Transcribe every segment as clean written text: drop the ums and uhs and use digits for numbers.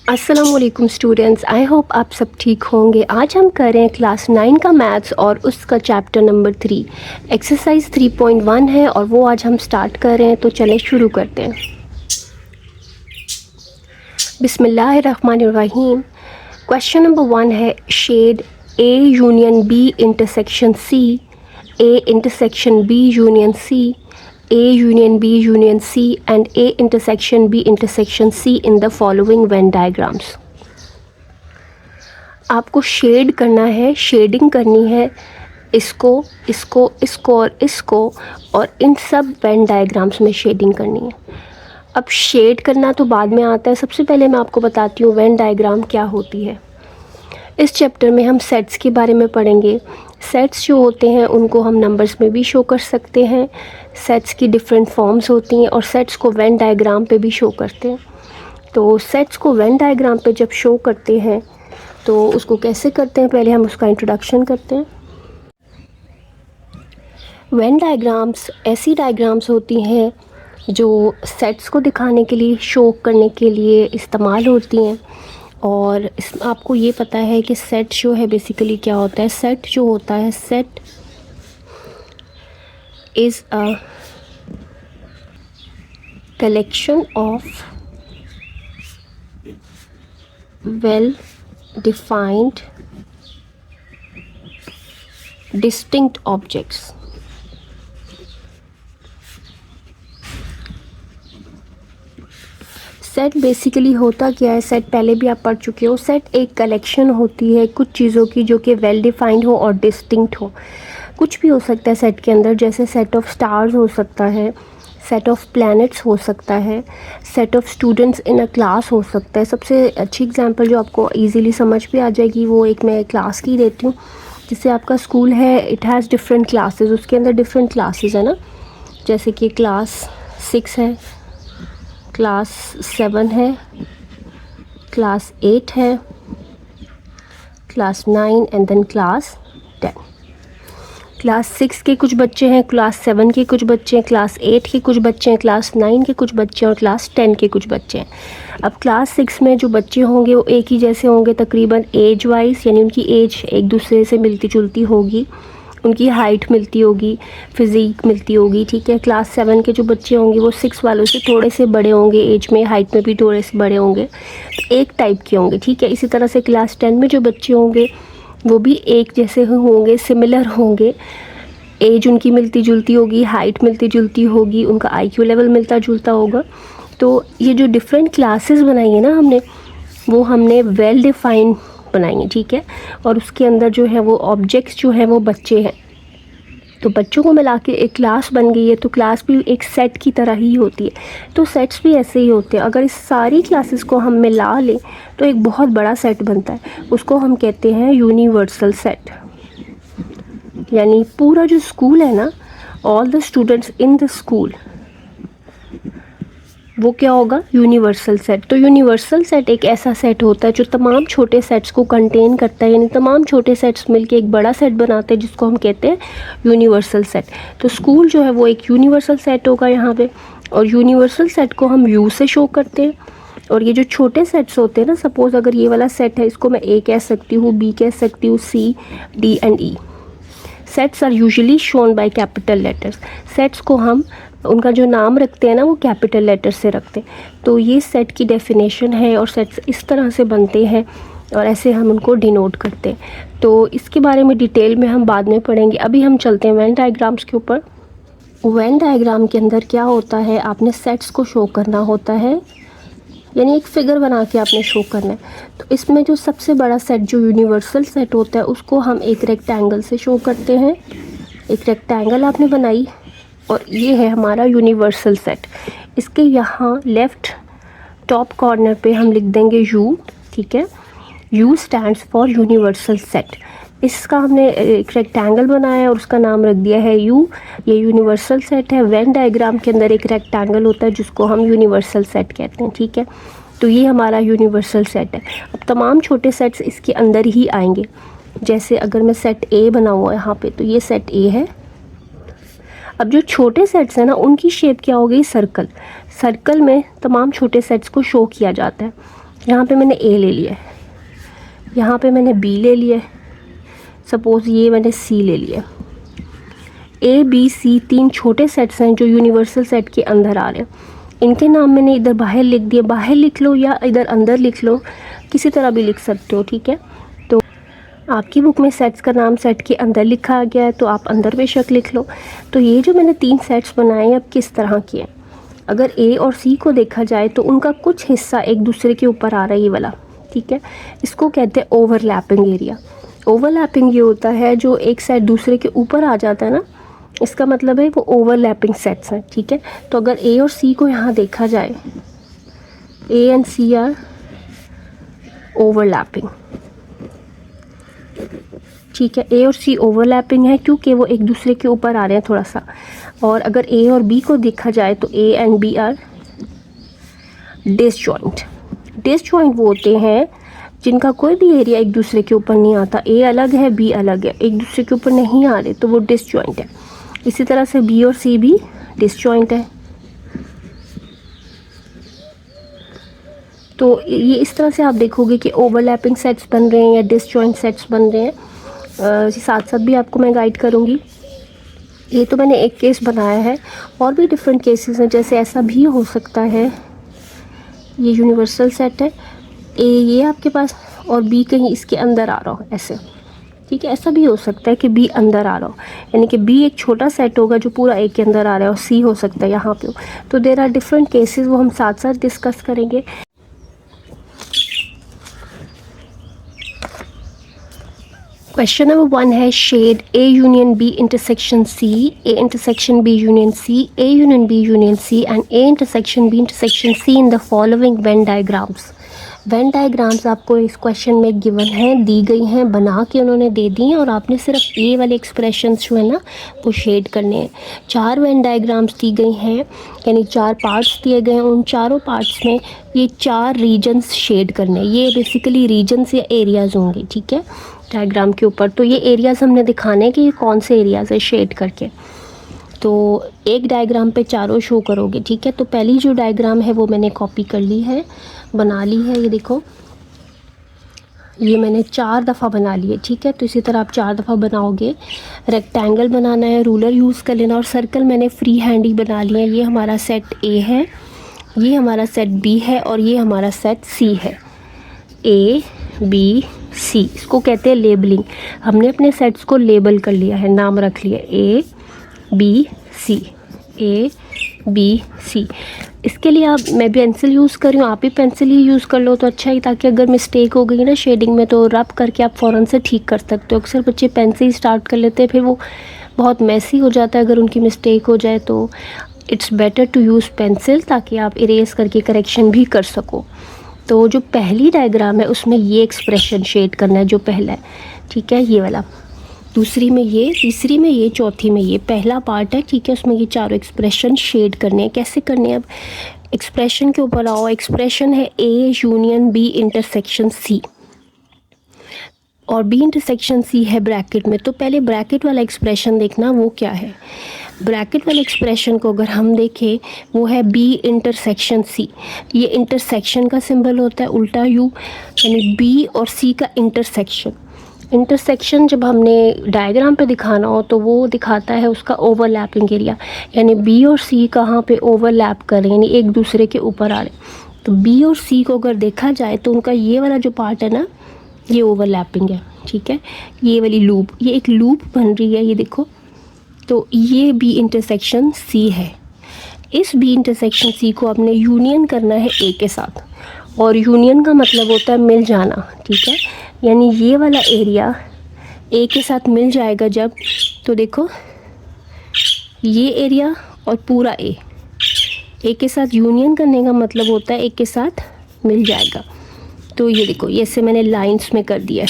अस्सलाम वालेकुम students, I hope आप सब ठीक होंगे। आज हम कर रहे हैं क्लास 9 का मैथ्स और उसका चैप्टर नंबर 3 एक्सरसाइज 3.1 है और वो आज हम स्टार्ट कर रहे हैं। तो चलें शुरू करते हैं। बिस्मिल्लाहिर्रहमानिर्रहीम। क्वेश्चन नंबर 1 है shade A union B intersection C, A intersection B union C, A union B union C and A intersection B intersection C in the following Venn diagrams। आपको शेड करना है, शेडिंग करनी है इसको इसको इसको और इसको, और इन सब वेन डायग्राम्स में शेडिंग करनी है। अब शेड करना तो बाद में आता है, सबसे पहले मैं आपको बताती हूँ वेन डायग्राम क्या होती है। इस चैप्टर में हम सेट्स के बारे में पढ़ेंगे। सेट्स जो होते हैं उनको हम नंबर्स में भी शो कर सकते हैं। सेट्स की डिफरेंट फॉर्म्स होती हैं और सेट्स को वेन डायग्राम पे भी शो करते हैं। तो सेट्स को वेन डायग्राम पे जब शो करते हैं तो उसको कैसे करते हैं, पहले हम उसका इंट्रोडक्शन करते हैं। वेन डायग्राम्स ऐसी डायग्राम्स होती हैं जो सेट्स को दिखाने के लिए, शो करने के लिए इस्तेमाल होती हैं। और इस आपको ये पता है कि सेट जो है बेसिकली क्या होता है। सेट जो होता है, set is a collection of well defined distinct objects. Set basically होता क्या है, सेट पहले भी आप पढ़ चुके हो। सेट एक कलेक्शन होती है कुछ चीज़ों की जो कि वेल डिफाइंड हो और डिस्टिंक्ट हो। कुछ भी हो सकता है सेट के अंदर, जैसे सेट ऑफ स्टार्स हो सकता है, सेट ऑफ प्लैनेट्स हो सकता है, set of students in a class हो सकता है। सबसे अच्छी एग्जांपल जो आपको इजीली समझ पे आ जाएगी वो एक मैं क्लास की देती हूँ। जैसे आपका स्कूल है, इट हैज़ डिफरेंट क्लासेस, उसके अंदर डिफरेंट क्लासेस है ना। जैसे कि क्लास 6 है, क्लास 7 है, क्लास 8 है, class 9 and then class 10। Class 6 के कुछ बच्चे हैं, क्लास 7 के कुछ बच्चे हैं, क्लास 8 के कुछ बच्चे हैं, क्लास 9 के कुछ बच्चे हैं और क्लास 10 के कुछ बच्चे हैं। अब क्लास 6 में जो बच्चे होंगे वो एक ही जैसे होंगे तकरीबन एज वाइज, यानी उनकी एज एक दूसरे से मिलती जुलती होगी, उनकी हाइट मिलती होगी, फिज़िक मिलती होगी, ठीक है। क्लास 7 के जो बच्चे होंगे वो 6 वालों से थोड़े से बड़े होंगे, एज में हाइट में भी थोड़े से बड़े होंगे, तो एक टाइप के होंगे, ठीक है। इसी तरह से क्लास 10 में जो बच्चे होंगे वो भी एक जैसे होंगे, सिमिलर होंगे, एज उनकी मिलती जुलती होगी, हाइट मिलती जुलती होगी, उनका IQ लेवल मिलता जुलता होगा। तो ये जो डिफरेंट क्लासेस बनाई है ना हमने, वो हमने वेल डिफाइन बनाएंगे, ठीक है। और उसके अंदर जो है वो ऑब्जेक्ट्स जो है वो बच्चे हैं, तो बच्चों को मिला के एक क्लास बन गई है। तो क्लास भी एक सेट की तरह ही होती है, तो सेट्स भी ऐसे ही होते हैं। अगर इस सारी क्लासेस को हम मिला लें तो एक बहुत बड़ा सेट बनता है, उसको हम कहते हैं यूनिवर्सल सेट। यानी पूरा जो स्कूल है ना, all the students in the school, वो क्या होगा, यूनिवर्सल सेट। तो यूनिवर्सल सेट एक ऐसा सेट होता है जो तमाम छोटे सेट्स को कंटेन करता है, यानी तमाम छोटे सेट्स मिलके एक बड़ा सेट बनाते हैं जिसको हम कहते हैं यूनिवर्सल सेट। तो स्कूल जो है वो एक यूनिवर्सल सेट होगा यहाँ पे, और यूनिवर्सल सेट को हम यू से शो करते हैं। और ये जो छोटे सेट्स होते हैं ना, सपोज़ अगर ये वाला सेट है, इसको मैं ए कह सकती हूँ, बी कह सकती हूँ, C, D and E. Sets are usually shown by capital letters. Sets को हम उनका जो नाम रखते हैं ना वो कैपिटल लेटर से रखते हैं। तो ये सेट की डेफिनेशन है और सेट्स इस तरह से बनते हैं और ऐसे हम उनको डिनोट करते हैं। तो इसके बारे में डिटेल में हम बाद में पढ़ेंगे। अभी हम चलते हैं वेन डायग्राम्स के ऊपर। वेन डायग्राम के अंदर क्या होता है, आपने सेट्स को शो करना होता है, यानी एक फिगर बना के आपने शो करना है। तो इसमें जो सबसे बड़ा सेट जो यूनिवर्सल सेट होता है उसको हम एक रेक्टेंगल से शो करते हैं। एक रेक्टेंगल आपने बनाई और ये है हमारा यूनिवर्सल सेट। इसके यहाँ लेफ़्ट टॉप कॉर्नर पे हम लिख देंगे यू, ठीक है। You stands for universal set. इसका हमने एक रेक्टेंगल बनाया है और उसका नाम रख दिया है यू। ये यूनिवर्सल सेट है। वेन डायग्राम के अंदर एक रेक्टेंगल होता है जिसको हम यूनिवर्सल सेट कहते हैं, ठीक है। तो ये हमारा यूनिवर्सल सेट है। अब तमाम छोटे सेट्स इसके अंदर ही आएंगे। जैसे अगर मैं सेट ए बनाऊँ यहाँ पे, तो ये सेट ए है। अब जो छोटे सेट्स हैं ना, उनकी शेप क्या हो गई, सर्कल। सर्कल में तमाम छोटे सेट्स को शो किया जाता है। यहाँ पे मैंने ए ले लिया है, यहाँ पे मैंने बी ले लिया है, सपोज़ ये मैंने सी ले लिया। ए बी सी 3 छोटे सेट्स हैं जो यूनिवर्सल सेट के अंदर आ रहे हैं। इनके नाम मैंने इधर बाहर लिख दिए, बाहर लिख लो या इधर अंदर लिख लो, किसी तरह भी लिख सकते हो, ठीक है। तो आपकी बुक में सेट्स का नाम सेट के अंदर लिखा गया है तो आप अंदर बेशक लिख लो। तो ये जो मैंने 3 सेट्स बनाए हैं अब किस तरह के हैं, अगर ए और सी को देखा जाए तो उनका कुछ हिस्सा एक दूसरे के ऊपर आ रहा है, ये वाला, ठीक है। इसको कहते हैं ओवरलैपिंग एरिया। ओवरलैपिंग ये होता है जो एक सेट दूसरे के ऊपर आ जाता है ना, इसका मतलब है वो ओवरलैपिंग सेट्स हैं, ठीक है। तो अगर ए और सी को यहाँ देखा जाए, A and C are overlapping, ठीक है। ए और सी ओवरलैपिंग है क्योंकि वो एक दूसरे के ऊपर आ रहे हैं थोड़ा सा। और अगर ए और बी को देखा जाए तो A and B are disjoint. Disjoint वो होते हैं जिनका कोई भी एरिया एक दूसरे के ऊपर नहीं आता, ए अलग है बी अलग है, एक दूसरे के ऊपर नहीं आ रहे, तो वो डिसजॉइंट है। इसी तरह से बी और सी भी डिसजॉइंट है। तो ये इस तरह से आप देखोगे कि ओवरलैपिंग सेट्स बन रहे हैं या डिसजॉइंट सेट्स बन रहे हैं। साथ साथ भी आपको मैं गाइड करूँगी। ये तो मैंने एक केस बनाया है, और भी डिफरेंट केसेस हैं। जैसे ऐसा भी हो सकता है, ये यूनिवर्सल सेट है, ए ये आपके पास और बी कहीं इसके अंदर आ रहा हो ऐसे, ठीक है। ऐसा भी हो सकता है कि बी अंदर आ रहा हो, यानी कि बी एक छोटा सेट होगा जो पूरा ए के अंदर आ रहा है, और सी हो सकता है यहाँ पे हो। तो देयर आर डिफरेंट केसेस, वो हम साथ साथ डिस्कस करेंगे। क्वेश्चन नंबर 1 है shade A union B intersection C, A intersection B union C, A union B union C and A intersection B intersection C in the following Venn diagrams. Venn diagrams आपको इस question में given हैं, दी गई हैं, बना के उन्होंने दे दी हैं, और आपने सिर्फ ए वाले एक्सप्रेशंस जो है ना वो शेड करने हैं। 4 वेन डायग्राम्स दी गई हैं, यानी 4 पार्ट्स दिए गए हैं। उन चारों पार्ट्स में ये 4 रीजन्स शेड करने हैं। ये बेसिकली रीजन्स या एरियाज़ होंगे, ठीक है, डायग्राम के ऊपर। तो ये एरियाज़ हमने दिखाने हैं कि ये कौन से एरियाज़ है शेड करके। तो एक डायग्राम पे चारों शो करोगे, ठीक है। तो पहली जो डायग्राम है वो मैंने कॉपी कर ली है, बना ली है। ये देखो, ये मैंने 4 दफ़ा बना लिए, ठीक है। तो इसी तरह आप 4 दफ़ा बनाओगे। रेक्टेंगल बनाना है, रूलर यूज़ कर लेना, और सर्कल मैंने फ्री हैंड ही बना लिया है। ये हमारा सेट ए है, ये हमारा सेट बी है, और ये हमारा सेट सी है। ए बी सी, इसको कहते हैं लेबलिंग। हमने अपने सेट्स को लेबल कर लिया है, नाम रख लिया, ए बी सी, ए बी सी। इसके लिए मैं भी पेंसिल यूज़ कर रही हूँ, आप भी पेंसिल ही यूज़ कर लो तो अच्छा ही, ताकि अगर मिस्टेक हो गई ना शेडिंग में तो रब करके आप फ़ौरन से ठीक कर सकते हो। अक्सर बच्चे पेंसिल स्टार्ट कर लेते हैं, फिर वो बहुत मैसी हो जाता है अगर उनकी मिस्टेक हो जाए। तो it's better to use pencil, ताकि आप इरेज करके करेक्शन भी कर सको। तो जो पहली डायग्राम है उसमें ये एक्सप्रेशन शेड करना है, जो पहला है, ठीक है, ये वाला। दूसरी में ये, तीसरी में ये, चौथी में ये। पहला पार्ट है, ठीक है, उसमें ये चारों एक्सप्रेशन शेड करने हैं। कैसे करने हैं, अब एक्सप्रेशन के ऊपर आओ। एक्सप्रेशन है A union B intersection C, और बी इंटरसेक्शन सी है ब्रैकेट में। तो पहले ब्रैकेट वाला एक्सप्रेशन देखना वो क्या है। ब्रैकेट वाले एक्सप्रेशन को अगर हम देखें, वो है बी इंटरसेक्शन सी। ये इंटरसेक्शन का सिंबल होता है, उल्टा यू, यानी बी और सी का इंटरसेक्शन। इंटरसेक्शन जब हमने डायग्राम पे दिखाना हो तो वो दिखाता है उसका ओवरलैपिंग एरिया, यानी बी और सी कहाँ पे ओवरलैप कर रहे हैं, यानी एक दूसरे के ऊपर आ रहे हैं। तो बी और सी को अगर देखा जाए तो उनका ये वाला जो पार्ट है ना, ये ओवरलैपिंग है, ठीक है। ये वाली लूप, ये एक लूप बन रही है, ये देखो। तो ये बी इंटरसेक्शन सी है। इस बी इंटरसेक्शन सी को आपने यूनियन करना है ए के साथ, और यूनियन का मतलब होता है मिल जाना, ठीक है। यानी ये वाला एरिया ए के साथ मिल जाएगा जब, तो देखो ये एरिया और पूरा ए के साथ यूनियन करने का मतलब होता है ए के साथ मिल जाएगा। तो ये देखो, ये से मैंने लाइंस में कर दिया,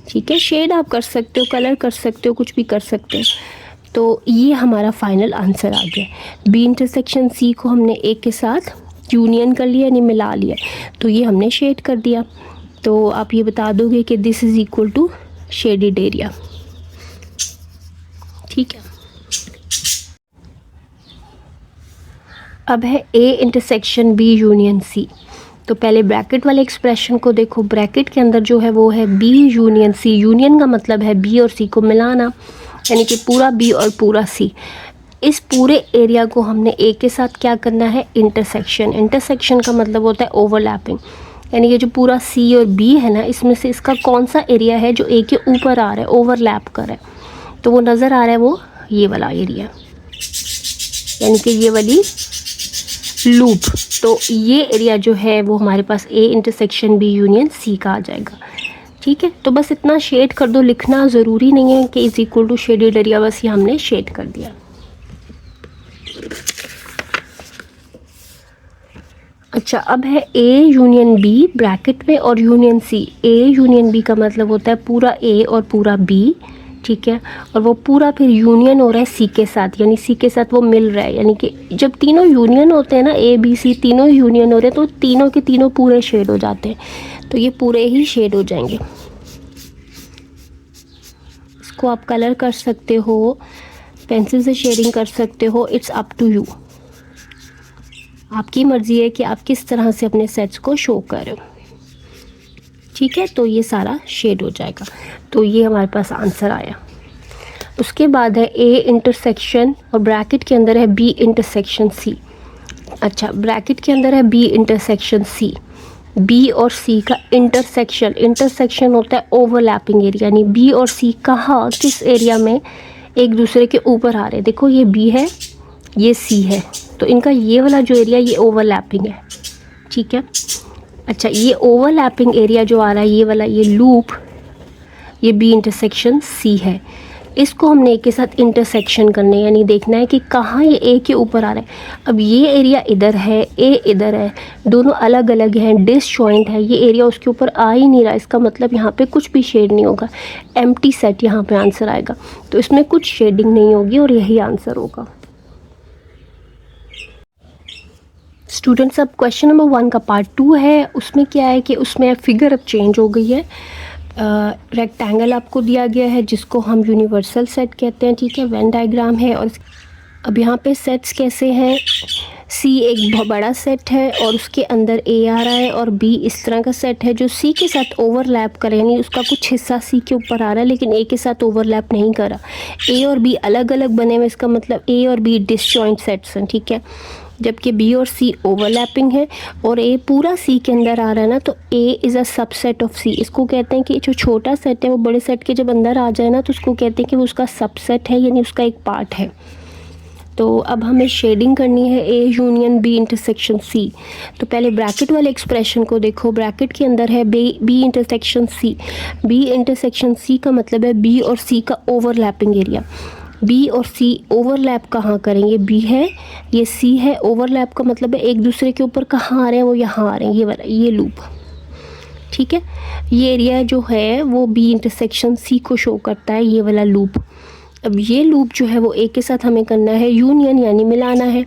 ठीक है। शेड आप कर सकते हो, कलर कर सकते हो, कुछ भी कर सकते हो। तो ये हमारा फाइनल आंसर आ गया। बी इंटरसेक्शन सी को हमने ए के साथ यूनियन कर लिया, यानी मिला लिया, तो ये हमने शेड कर दिया। तो आप ये बता दोगे कि this is equal to shaded area, ठीक है। अब है A intersection B union C. तो पहले ब्रैकेट वाले एक्सप्रेशन को देखो, ब्रैकेट के अंदर जो है वो है B यूनियन C। यूनियन का मतलब है B और C को मिलाना, यानी कि पूरा B और पूरा C। इस पूरे एरिया को हमने A के साथ क्या करना है, इंटरसेक्शन। इंटरसेक्शन का मतलब होता है ओवरलैपिंग, यानी ये जो पूरा C और B है ना, इसमें से इसका कौन सा एरिया है जो A के ऊपर आ रहा है, ओवरलैप कर रहा है, तो वो नज़र आ रहा है वो ये वाला एरिया, यानी कि ये वाली लूप। तो ये एरिया जो है वो हमारे पास A intersection B union C का आ जाएगा। ठीक है, तो बस इतना शेड कर दो, लिखना ज़रूरी नहीं है कि is equal to shaded area, बस ये हमने शेड कर दिया। अच्छा, अब है A यूनियन B ब्रैकेट में और union C। A union B का मतलब होता है पूरा A और पूरा B, ठीक है, और वो पूरा फिर यूनियन हो रहा है C के साथ, यानी C के साथ वो मिल रहा है, यानी कि जब तीनों यूनियन होते हैं ना, A B C तीनों यूनियन हो रहे हैं, तो तीनों के तीनों पूरे शेड हो जाते हैं, तो ये पूरे ही शेड हो जाएंगे। इसको आप कलर कर सकते हो, पेंसिल से शेडिंग कर सकते हो, इट्स अप टू यू, आपकी मर्ज़ी है कि आप किस तरह से अपने सेट्स को शो कर रहे हो। ठीक है, तो ये सारा शेड हो जाएगा, तो ये हमारे पास आंसर आया। उसके बाद है A इंटरसेक्शन और ब्रैकेट के अंदर है B इंटरसेक्शन C। अच्छा, ब्रैकेट के अंदर है B इंटरसेक्शन C। B और C का इंटरसेक्शन, इंटरसेक्शन होता है ओवरलैपिंग एरिया, यानी B और C कहाँ किस एरिया में एक दूसरे के ऊपर आ रहे हैं। देखो ये B है, ये C है, तो इनका ये वाला जो एरिया ये ओवरलैपिंग है। ठीक है, अच्छा, ये ओवरलैपिंग एरिया जो आ रहा है ये वाला, ये लूप, ये B इंटरसेक्शन C है, इसको हमने A के साथ इंटरसेक्शन करना है, यानी देखना है कि कहाँ ये A के ऊपर आ रहा है। अब ये एरिया इधर है, A इधर है, दोनों अलग अलग हैं, डिसजॉइंट है, ये एरिया उसके ऊपर आ ही नहीं रहा, इसका मतलब यहाँ पे कुछ भी शेड नहीं होगा, एम्प्टी सेट यहाँ पे आंसर आएगा, तो इसमें कुछ शेडिंग नहीं होगी और यही आंसर होगा। स्टूडेंट्स, अब क्वेश्चन नंबर 1 का पार्ट 2 है, उसमें क्या है कि उसमें फिगर अब चेंज हो गई है। रेक्टेंगल आपको दिया गया है जिसको हम यूनिवर्सल सेट कहते हैं, ठीक है, वेन डायग्राम है, और अब यहाँ पे सेट्स कैसे हैं, C एक बहुत बड़ा सेट है और उसके अंदर A आ रहा है, और B इस तरह का सेट है जो C के साथ ओवरलैप करे, यानी उसका कुछ हिस्सा C के ऊपर आ रहा है लेकिन A के साथ ओवरलैप नहीं कर रहा। A और B अलग अलग बने हुए, इसका मतलब A और B डिसजॉइंट सेट्स हैं, ठीक है, जबकि B और C ओवरलैपिंग है, और A पूरा C के अंदर आ रहा है ना, तो A is a subset of C। इसको कहते हैं कि जो छोटा सेट है वो बड़े सेट के जब अंदर आ जाए ना, तो उसको कहते हैं कि वो उसका सबसेट है, यानी उसका एक पार्ट है। तो अब हमें शेडिंग करनी है A union B intersection C। तो पहले ब्रैकेट वाले एक्सप्रेशन को देखो, ब्रैकेट के अंदर है B intersection C। B intersection C का मतलब है B और C का ओवरलैपिंग एरिया। B और C ओवरलैप कहाँ करेंगे, B है, ये C है, ओवरलैप का मतलब है एक दूसरे के ऊपर कहाँ आ रहे हैं, वो यहाँ आ रहे हैं, ये वाला, ये लूप। ठीक है, ये एरिया जो है वो B इंटरसेक्शन C को शो करता है, ये वाला लूप। अब ये लूप जो है वो A के साथ हमें करना है यूनियन, यानी मिलाना है,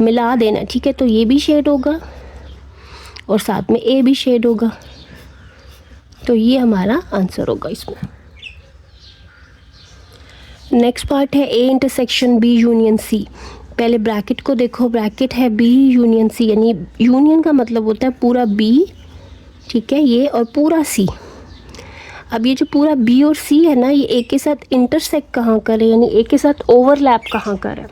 मिला देना। ठीक है, तो ये भी शेड होगा और साथ में A भी शेड होगा, तो ये हमारा आंसर होगा इसमें। नेक्स्ट पार्ट है A intersection B union C। पहले ब्रैकेट को देखो, ब्रैकेट है B यूनियन C, यानी यूनियन का मतलब होता है पूरा B, ठीक है, ये और पूरा C। अब ये जो पूरा B और C है ना, ये A के साथ इंटरसेक्ट कहाँ करे, यानी A के साथ ओवरलैप कहाँ करे।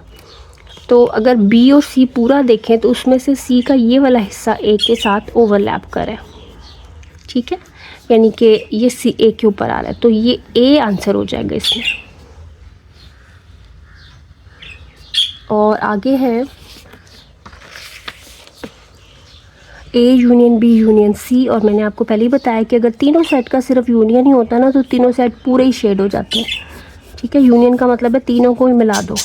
तो अगर B और C पूरा देखें तो उसमें से C का ये वाला हिस्सा A के साथ ओवरलैप करे, ठीक है, यानी कि ये C A के ऊपर आ रहा है, तो ये A आंसर हो जाएगा इसमें। और आगे है A union B union C, और मैंने आपको पहले ही बताया कि अगर तीनों सेट का सिर्फ यूनियन ही होता ना, तो तीनों सेट पूरे ही शेड हो जाते हैं। ठीक है, यूनियन का मतलब है तीनों को ही मिला दो,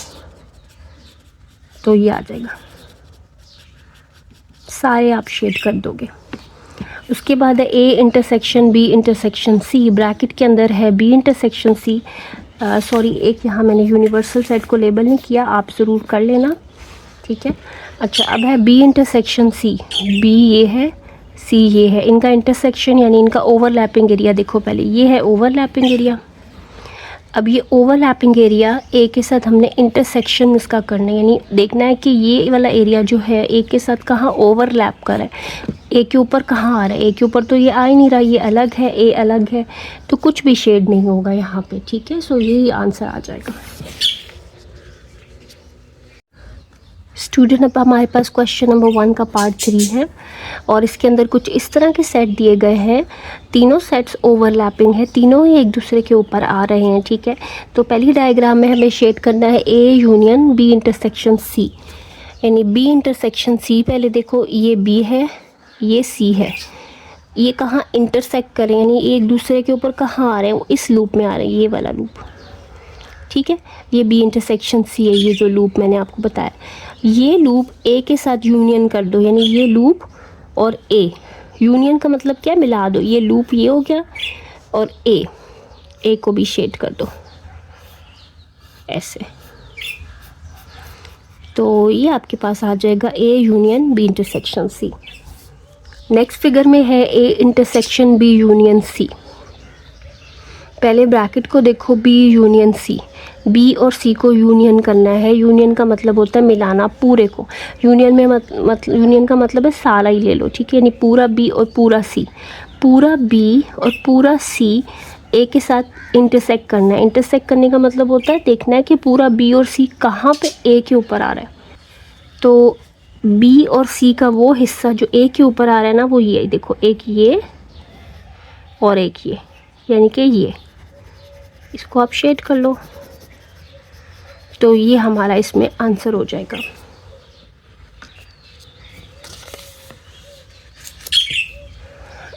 तो ये आ जाएगा, सारे आप शेड कर दोगे। उसके बाद है A intersection B intersection C। Bracket के अंदर है B इंटरसेक्शन C, सॉरी, एक यहाँ मैंने यूनिवर्सल सेट को लेबल नहीं किया, आप ज़रूर कर लेना, ठीक है। अच्छा, अब है B इंटरसेक्शन C। B ये है, C ये है, इनका इंटरसेक्शन यानी इनका ओवरलैपिंग एरिया देखो, पहले ये है ओवरलैपिंग एरिया, अब ये ओवरलैपिंग एरिया ए के साथ हमने इंटरसेक्शन इसका करना है, यानी देखना है कि ये वाला एरिया जो है ए के साथ कहाँ ओवरलैप कर है, ए के ऊपर कहाँ आ रहा है। ए के ऊपर तो ये आ ही नहीं रहा, ये अलग है, ए अलग है, तो कुछ भी शेड नहीं होगा यहाँ पे, ठीक है। सो यही आंसर आ जाएगा। स्टूडेंट, अब हमारे पास क्वेश्चन नंबर 1 का पार्ट 3 है और इसके अंदर कुछ इस तरह के सेट दिए गए हैं। तीनों सेट्स ओवरलैपिंग है, तीनों ही एक दूसरे के ऊपर आ रहे हैं, ठीक है। तो पहली डायग्राम में हमें शेड करना है A union B intersection C, यानी बी इंटरसेक्शन सी। पहले देखो ये बी है, ये सी है, ये कहाँ इंटरसेक्ट करें, यानी एक दूसरे के ऊपर कहाँ आ रहे हैं, इस लूप में आ रहे हैं, ये वाला लूप, ठीक है। ये बी इंटरसेक्शन सी है, ये जो लूप मैंने आपको बताया। ये लूप ए के साथ यूनियन कर दो, यानी ये लूप और ए, यूनियन का मतलब क्या, मिला दो। ये लूप ये हो गया और ए को भी शेड कर दो ऐसे। तो ये आपके पास आ जाएगा A union B intersection C. Next figure में है A intersection B union C. पहले ब्रैकेट को देखो, बी यूनियन सी, बी और सी को यूनियन करना है। यूनियन का मतलब होता है मिलाना पूरे को। यूनियन में यूनियन का मतलब है सारा ही ले लो, ठीक है, यानी पूरा बी और पूरा सी, पूरा बी और पूरा सी ए के साथ इंटरसेक्ट करना है। इंटरसेक्ट करने का मतलब होता है देखना है कि पूरा बी और सी कहाँ पे ए के ऊपर आ रहा है। तो बी और सी का वो हिस्सा जो ए के ऊपर आ रहा है ना, वो ये देखो, एक ये और एक ये, यानी कि ये, इसको आप शेड कर लो। तो ये हमारा इसमें आंसर हो जाएगा।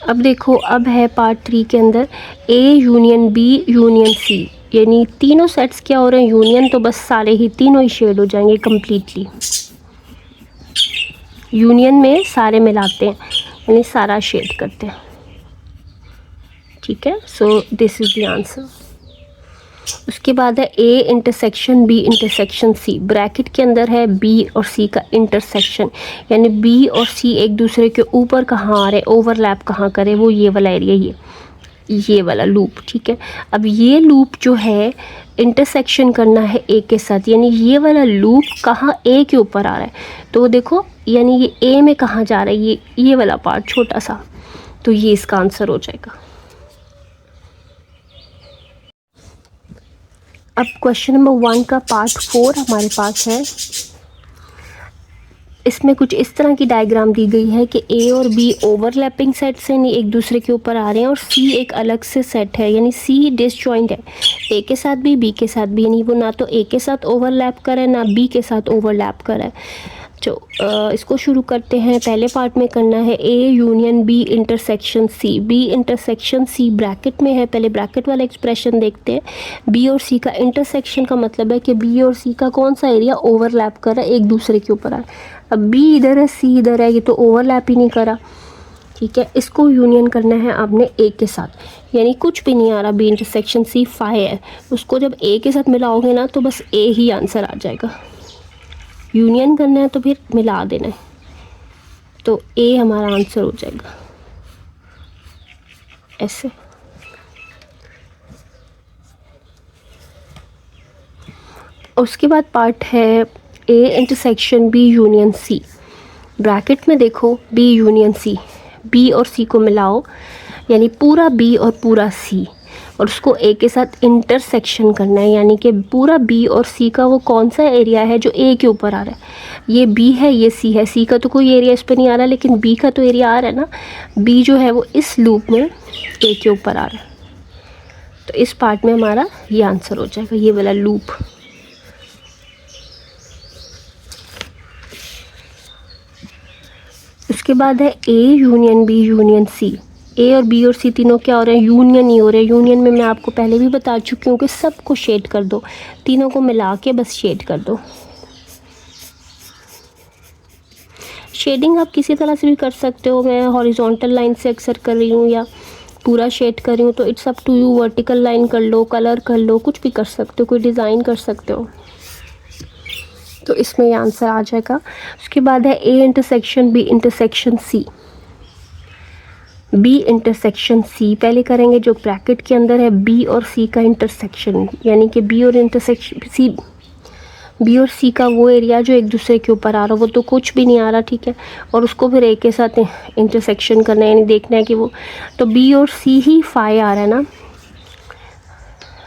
अब देखो, अब है पार्ट 3 के अंदर A union B union C, यानी तीनों सेट्स क्या हो रहे हैं, यूनियन। तो बस सारे ही तीनों ही शेड हो जाएंगे कम्प्लीटली। यूनियन में सारे मिलाते हैं, यानी सारा शेड करते हैं, ठीक है। So this is the answer. उसके बाद है A intersection B intersection C. Bracket के अंदर है बी और सी का इंटरसेक्शन, यानी बी और सी एक दूसरे के ऊपर कहाँ आ रहे, ओवरलैप कहाँ करे, वो ये वाला एरिया, ये वाला लूप, ठीक है। अब ये लूप जो है इंटरसेक्शन करना है ए के साथ, यानी ये वाला लूप कहाँ ए के ऊपर आ रहा है। तो देखो, यानी ये ए में कहाँ जा रहा है, ये वाला पार्ट छोटा सा, तो ये इसका आंसर हो जाएगा। अब क्वेश्चन नंबर 1 का पार्ट 4 हमारे पास है। इसमें कुछ इस तरह की डायग्राम दी गई है कि ए और बी ओवरलैपिंग सेट से नहीं एक दूसरे के ऊपर आ रहे हैं और सी एक अलग से सेट है, यानी सी डिसजॉइंट है, ए के साथ भी बी के साथ भी, यानी वो ना तो ए के साथ ओवरलैप करे ना बी के साथ ओवरलैप करे। तो इसको शुरू करते हैं। पहले पार्ट में करना है A union B intersection C. B intersection C bracket में है, पहले ब्रैकेट वाला एक्सप्रेशन देखते हैं। बी और सी का इंटरसेक्शन का मतलब है कि बी और सी का कौन सा एरिया ओवरलैप कर रहा है, एक दूसरे के ऊपर है। अब बी इधर है, सी इधर है, ये तो ओवरलैप ही नहीं करा, ठीक है। इसको यूनियन करना है आपने ए के साथ, यानी कुछ भी नहीं आ रहा, बी इंटरसेक्शन सी 5 है, उसको जब ए के साथ मिलाओगे ना तो बस ए ही आंसर आ जाएगा। यूनियन करना है तो फिर मिला देना है, तो ए हमारा आंसर हो जाएगा ऐसे। उसके बाद पार्ट है A intersection B union C. Bracket में देखो बी यूनियन सी, बी और सी को मिलाओ, यानी पूरा बी और पूरा सी, और उसको ए के साथ इंटरसेक्शन करना है, यानी कि पूरा बी और सी का वो कौन सा एरिया है जो ए के ऊपर आ रहा है। ये बी है, ये सी है, सी का तो कोई एरिया इस पर नहीं आ रहा, लेकिन बी का तो एरिया आ रहा है ना। बी जो है वो इस लूप में ए के ऊपर आ रहा है, तो इस पार्ट में हमारा ये आंसर हो जाएगा, ये वाला लूप। उसके बाद है A union B union C. A और बी और सी तीनों क्या हो रहे हैं, यूनियन ही हो रहे हैं। यूनियन में मैं आपको पहले भी बता चुकी हूँ कि सबको शेड कर दो, तीनों को मिला के बस शेड कर दो। शेडिंग आप किसी तरह से भी कर सकते हो, मैं हॉरिजॉन्टल लाइन से अक्सर कर रही हूँ या पूरा शेड कर रही हूँ, तो it's up to you. Vertical line कर लो, कलर कर लो, कुछ भी कर सकते हो, कोई डिज़ाइन कर सकते हो, तो इसमें ये आंसर आ जाएगा। उसके बाद है A intersection B intersection C. B intersection C पहले करेंगे, जो ब्रैकेट के अंदर है बी और सी का इंटरसेक्शन, यानी कि बी और सी का वो एरिया जो एक दूसरे के ऊपर आ रहा, वो तो कुछ भी नहीं आ रहा, ठीक है। और उसको फिर ए के साथ इंटरसेक्शन करना है, यानी देखना है कि वो, तो बी और सी ही फाई आ रहा है ना,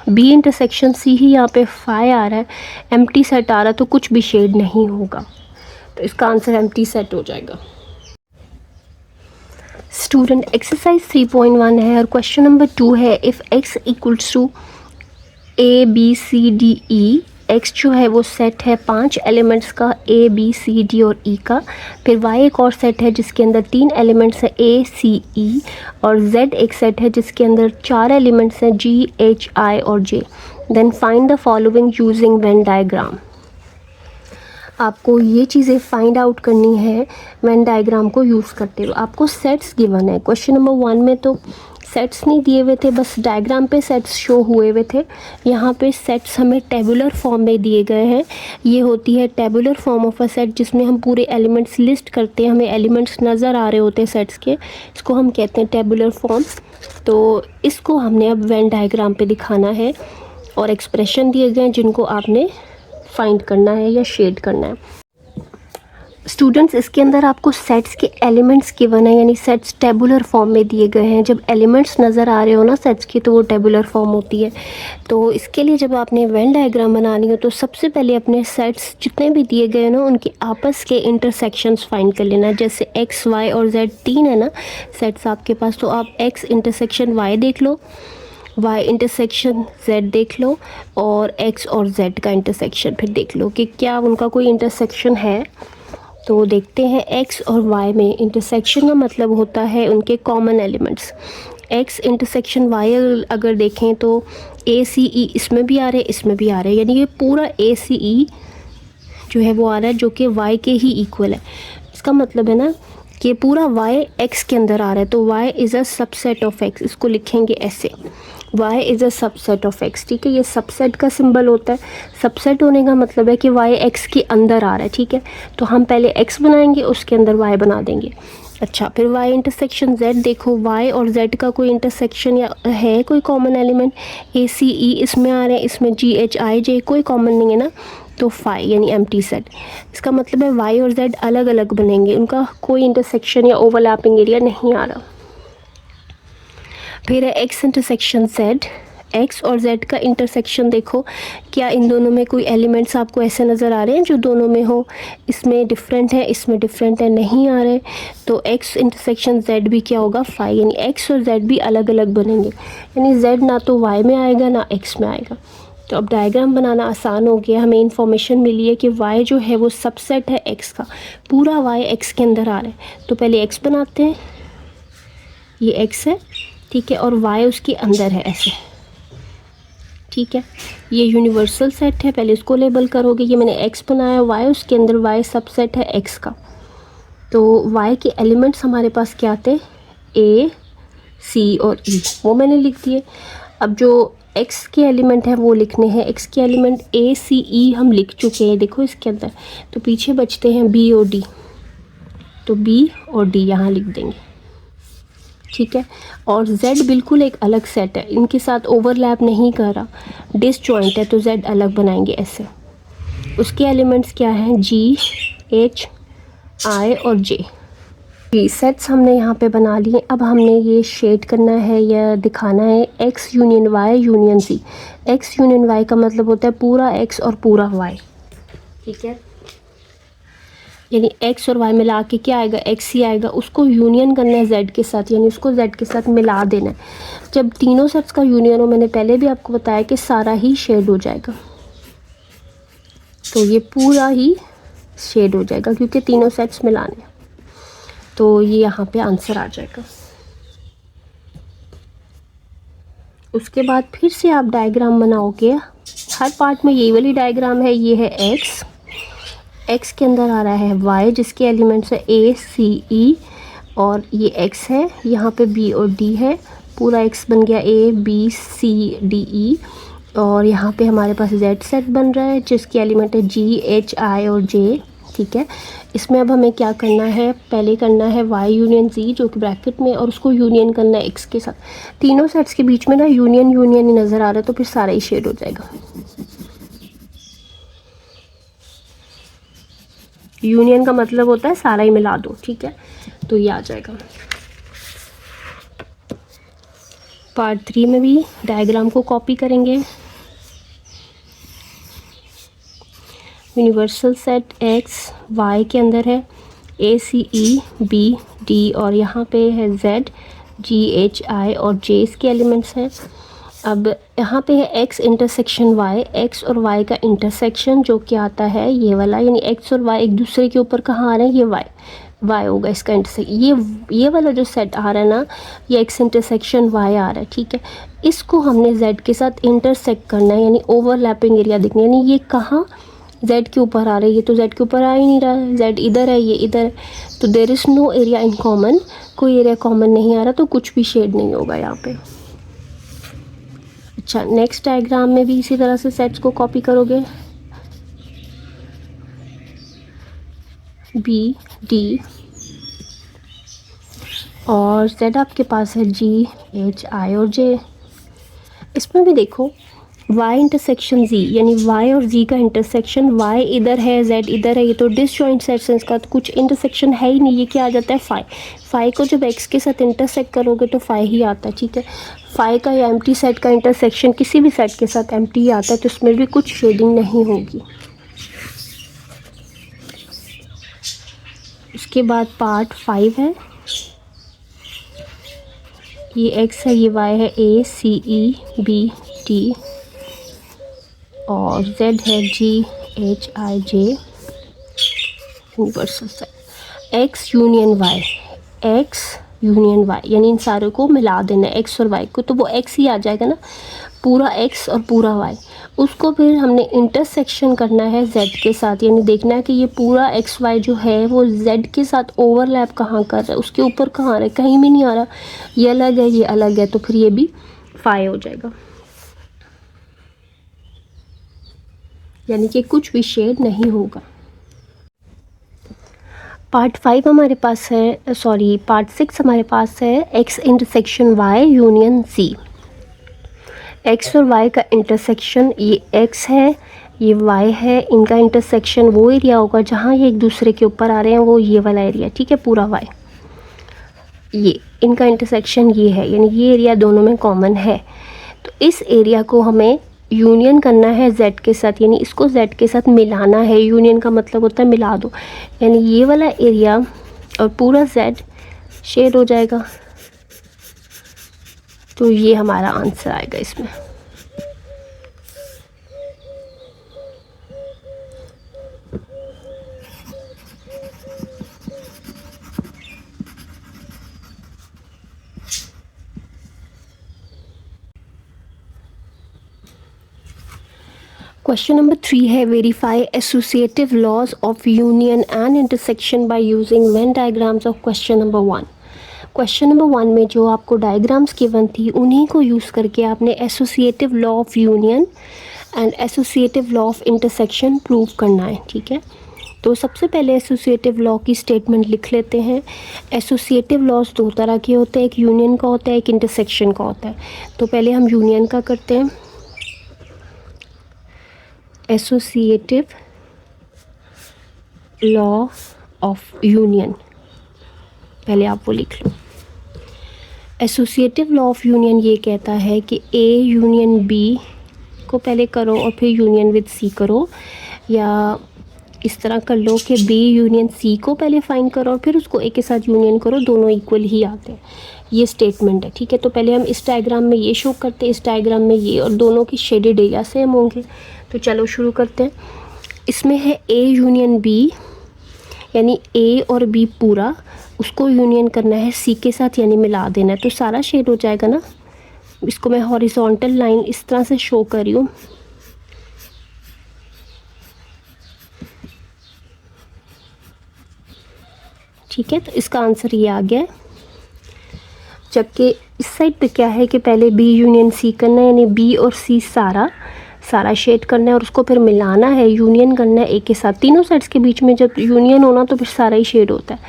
बी इंटरसेक्शन सी ही यहाँ पे फाई आ रहा है, एम्प्टी सेट आ रहा है, तो कुछ भी शेड नहीं होगा, तो इसका आंसर एम्प्टी सेट हो जाएगा। स्टूडेंट एक्सरसाइज 3.1 है और क्वेश्चन नंबर 2 है, if x equals to A B C D E, x जो है वो सेट है 5 एलिमेंट्स का, a b c d और e का, फिर y एक और सेट है जिसके अंदर 3 एलिमेंट्स हैं a c e, और z एक सेट है जिसके अंदर 4 एलिमेंट्स हैं g h i और j। Then find the following using Venn diagram. आपको ये चीज़ें फाइंड आउट करनी है वेन डायग्राम को यूज़ करते हुए। आपको सेट्स गिवन है, क्वेश्चन नंबर 1 में तो सेट्स नहीं दिए हुए थे, बस डायग्राम पे सेट्स शो हुए हुए थे। यहाँ पे सेट्स हमें टेबुलर फॉर्म में दिए गए हैं। ये होती है tabular form of a set, जिसमें हम पूरे एलिमेंट्स लिस्ट करते हैं, हमें एलिमेंट्स नज़र आ रहे होते हैं सेट्स के, इसको हम कहते हैं टेबुलर फॉर्म। तो इसको हमने अब वेन डायग्राम पे दिखाना है और एक्सप्रेशन दिए गए हैं जिनको आपने फाइंड करना है या शेड करना है। स्टूडेंट्स, इसके अंदर आपको सेट्स के एलिमेंट्स गिवन है, यानी सेट्स टेबुलर फॉर्म में दिए गए हैं। जब एलिमेंट्स नज़र आ रहे हो ना सेट्स की, तो वो टेबुलर फॉर्म होती है। तो इसके लिए जब आपने वेन डायग्राम बनानी हो तो सबसे पहले अपने सेट्स जितने भी दिए गए हैं ना, उनके आपस के इंटरसेक्शंस फाइंड कर लेना। जैसे x, y और z 3 है ना सेट्स आपके पास, तो आप x इंटरसेक्शन y देख लो, y इंटरसेक्शन z देख लो, और x और z का इंटरसेक्शन फिर देख लो कि क्या उनका कोई इंटरसेक्शन है। तो देखते हैं, x और y में इंटरसेक्शन का मतलब होता है उनके common elements. x intersection y अगर देखें तो ए सी ई इसमें भी आ रहे हैं, इसमें भी आ रहे हैं, यानी ये पूरा ए सी ई जो है वो आ रहा है जो कि y के ही इक्वल है। इसका मतलब है ना कि पूरा y x के अंदर आ रहा है, तो y is a subset of x, इसको लिखेंगे ऐसे, y is a subset of x, ठीक है। ये सबसेट का सिंबल होता है, सबसेट होने का मतलब है कि y x के अंदर आ रहा है, ठीक है। तो हम पहले x बनाएंगे, उसके अंदर y बना देंगे। अच्छा, फिर y इंटरसेक्शन z देखो, y और z का कोई इंटरसेक्शन या है कोई common element, a c e इसमें आ रहे हैं, इसमें g h i j कोई कॉमन नहीं है ना, तो फाई यानी एम्प्टी सेट। इसका मतलब है y और z अलग अलग बनेंगे, उनका कोई इंटरसेक्शन या ओवरलैपिंग एरिया नहीं आ रहा। फिर है x इंटरसेक्शन z, x और z का इंटरसेक्शन देखो, क्या इन दोनों में कोई एलिमेंट्स आपको ऐसे नज़र आ रहे हैं जो दोनों में हो, इसमें डिफरेंट है, इसमें डिफरेंट है, नहीं आ रहे, तो x इंटरसेक्शन z भी क्या होगा, फाई, यानी x और z भी अलग अलग बनेंगे, यानी z ना तो y में आएगा ना x में आएगा। तो अब डायग्राम बनाना आसान हो गया, हमें इन्फॉर्मेशन मिली है कि y जो है वो सबसेट है x का, पूरा y x के अंदर आ रहा है। तो पहले x बनाते हैं, ये x है, ठीक है, और y उसके अंदर है ऐसे, ठीक है। ये यूनिवर्सल सेट है, पहले इसको लेबल करोगे, ये मैंने x बनाया, y उसके अंदर, y सबसेट है x का। तो y के एलिमेंट्स हमारे पास क्या थे, a, c और e, वो मैंने लिख दिए। अब जो x के एलिमेंट है वो लिखने हैं, x के एलिमेंट a, c, e हम लिख चुके हैं देखो इसके अंदर, तो पीछे बचते हैं b और d, तो b और d यहाँ लिख देंगे, ठीक है। और z बिल्कुल एक अलग सेट है, इनके साथ ओवरलैप नहीं कर रहा, डिसजॉइंट है, तो z अलग बनाएंगे ऐसे। उसके एलिमेंट्स क्या हैं, g, h, i और j। सेट्स हमने यहाँ पे बना लिए। अब हमने ये शेड करना है या दिखाना है x union y union z। x union y का मतलब होता है पूरा x और पूरा y, ठीक है, यानी x और y मिला के क्या आएगा, x ही आएगा, उसको यूनियन करना है z के साथ, यानी उसको z के साथ मिला देना है। जब तीनों सेट्स का यूनियन हो, मैंने पहले भी आपको बताया कि सारा ही शेड हो जाएगा, तो ये पूरा ही शेड हो जाएगा क्योंकि तीनों सेट्स मिलाने हैं, तो ये यहाँ पे आंसर आ जाएगा। उसके बाद फिर से आप डायग्राम बनाओगे, हर पार्ट में यही वाली डायग्राम है। ये है x के अंदर आ रहा है y जिसके एलिमेंट्स है a, c, e, और ये x है, यहाँ पे b और d है, पूरा x बन गया a, b, c, d, e, और यहाँ पे हमारे पास z सेट बन रहा है जिसके एलिमेंट है g, h, i और j, ठीक है। इसमें अब हमें क्या करना है, पहले करना है y यूनियन z जो कि ब्रैकेट में, और उसको यूनियन करना है x के साथ। तीनों सेट्स के बीच में ना यूनियन यूनियन ही नज़र आ रहा है, तो फिर सारा ही शेड हो जाएगा। यूनियन का मतलब होता है सारा ही मिला दो, ठीक है। तो ये आ जाएगा। पार्ट 3 में भी डायग्राम को कॉपी करेंगे। यूनिवर्सल सेट x y के अंदर है a c e b d और यहाँ पे है z g h i और j इसके एलिमेंट्स हैं। अब यहाँ पे है x इंटरसेक्शन y, x और y का इंटरसेक्शन जो कि आता है ये वाला, यानी x और y एक दूसरे के ऊपर कहाँ आ रहे हैं, ये y होगा इसका इंटरसेक्शन। ये वाला जो सेट आ रहा है ना, ये x इंटरसेक्शन y आ रहा है, ठीक है। इसको हमने z के साथ इंटरसेक्ट करना है, यानी ओवरलैपिंग एरिया देखना है, यानी ये कहाँ z के ऊपर आ रहा है, ये तो z के ऊपर आ ही नहीं रहा है, z इधर है, ये इधर है, तो there is no area in common, कोई एरिया कॉमन नहीं आ रहा, तो कुछ भी शेड नहीं होगा यहाँ पे। अच्छा, नेक्स्ट डायग्राम में भी इसी तरह से सेट्स को कॉपी करोगे, b d और z आपके पास है g h i और j। इसमें भी देखो y इंटरसेक्शन z, यानी y और z का इंटरसेक्शन, y इधर है z इधर है, ये तो डिसजॉइंट सेट्स हैं, इसका तो कुछ इंटरसेक्शन है ही नहीं। ये क्या आ जाता है, फाई को जब x के साथ इंटरसेक्ट करोगे तो फाई ही आता है, ठीक है। फाई का या एम्प्टी सेट का इंटरसेक्शन किसी भी सेट के साथ एम्प्टी ही आता है, तो उसमें भी कुछ शेडिंग नहीं होगी। उसके बाद पार्ट 5 है, ये x है, ये y है, a c e b d और z है g h i j। Universal set x union y, x union y, यानी इन सारों को मिला देना है x और y को, तो वो x ही आ जाएगा ना, पूरा x और पूरा y। उसको फिर हमने इंटरसेक्शन करना है z के साथ, यानी देखना है कि ये पूरा x y जो है वो z के साथ ओवरलैप कहाँ कर रहा है, उसके ऊपर कहाँ आ रहा है, कहीं भी नहीं आ रहा, ये अलग है ये अलग है, तो फिर ये भी फाई हो जाएगा, यानी कि कुछ भी शेड नहीं होगा। पार्ट 5 हमारे पास है, पार्ट 6 हमारे पास है x intersection y union z। x और y का इंटरसेक्शन, ये x है ये y है, इनका इंटरसेक्शन वो एरिया होगा जहाँ ये एक दूसरे के ऊपर आ रहे हैं, वो ये वाला एरिया, ठीक है, पूरा y। ये इनका इंटरसेक्शन ये है, यानी ये एरिया दोनों में कॉमन है, तो इस एरिया को हमें यूनियन करना है z के साथ, यानी इसको z के साथ मिलाना है। यूनियन का मतलब होता है मिला दो, यानी ये वाला एरिया और पूरा z शेड हो जाएगा, तो ये हमारा आंसर आएगा इसमें। क्वेश्चन नंबर 3 है, verify associative laws of union and intersection by using Venn diagrams of question number 1। Question number 1 में जो आपको डायग्राम्स गिवन थी उन्हीं को यूज़ करके आपने associative law of union and associative law of intersection prove करना है, ठीक है। तो सबसे पहले एसोसिएटिव लॉ की स्टेटमेंट लिख लेते हैं। एसोसिएटिव लॉज दो तरह के होते हैं, एक यूनियन का होता है, एक इंटरसेक्शन का होता है। तो पहले हम यूनियन का करते हैं। एसोसिएटिव लॉ ऑफ यूनियन, पहले आप वो लिख लो। एसोसिएटिव लॉ ऑफ यूनियन ये कहता है कि ए यूनियन बी को पहले करो और फिर यूनियन विद सी करो, या इस तरह कर लो कि बी यूनियन सी को पहले फाइंड करो और फिर उसको ए के साथ यूनियन करो, दोनों इक्वल ही आते हैं। ये स्टेटमेंट है, ठीक है। तो पहले हम इस डायग्राम में ये शो करते हैं, इस डायग्राम में ये, और दोनों की शेडेड एरिया सेम होंगे। तो चलो शुरू करते हैं। इसमें है ए यूनियन बी, यानी ए और बी पूरा, उसको यूनियन करना है सी के साथ, यानी मिला देना है, तो सारा शेड हो जाएगा ना। इसको मैं हॉरिजॉन्टल लाइन इस तरह से शो कर रही हूँ, ठीक है। तो इसका आंसर ये आ गया है। जबकि इस साइड पे क्या है कि पहले बी यूनियन सी करना है, यानी बी और सी सारा सारा शेड करना है और उसको फिर मिलाना है, यूनियन करना है एक के साथ। तीनों सेट्स के बीच में जब यूनियन होना तो फिर सारा ही शेड होता है,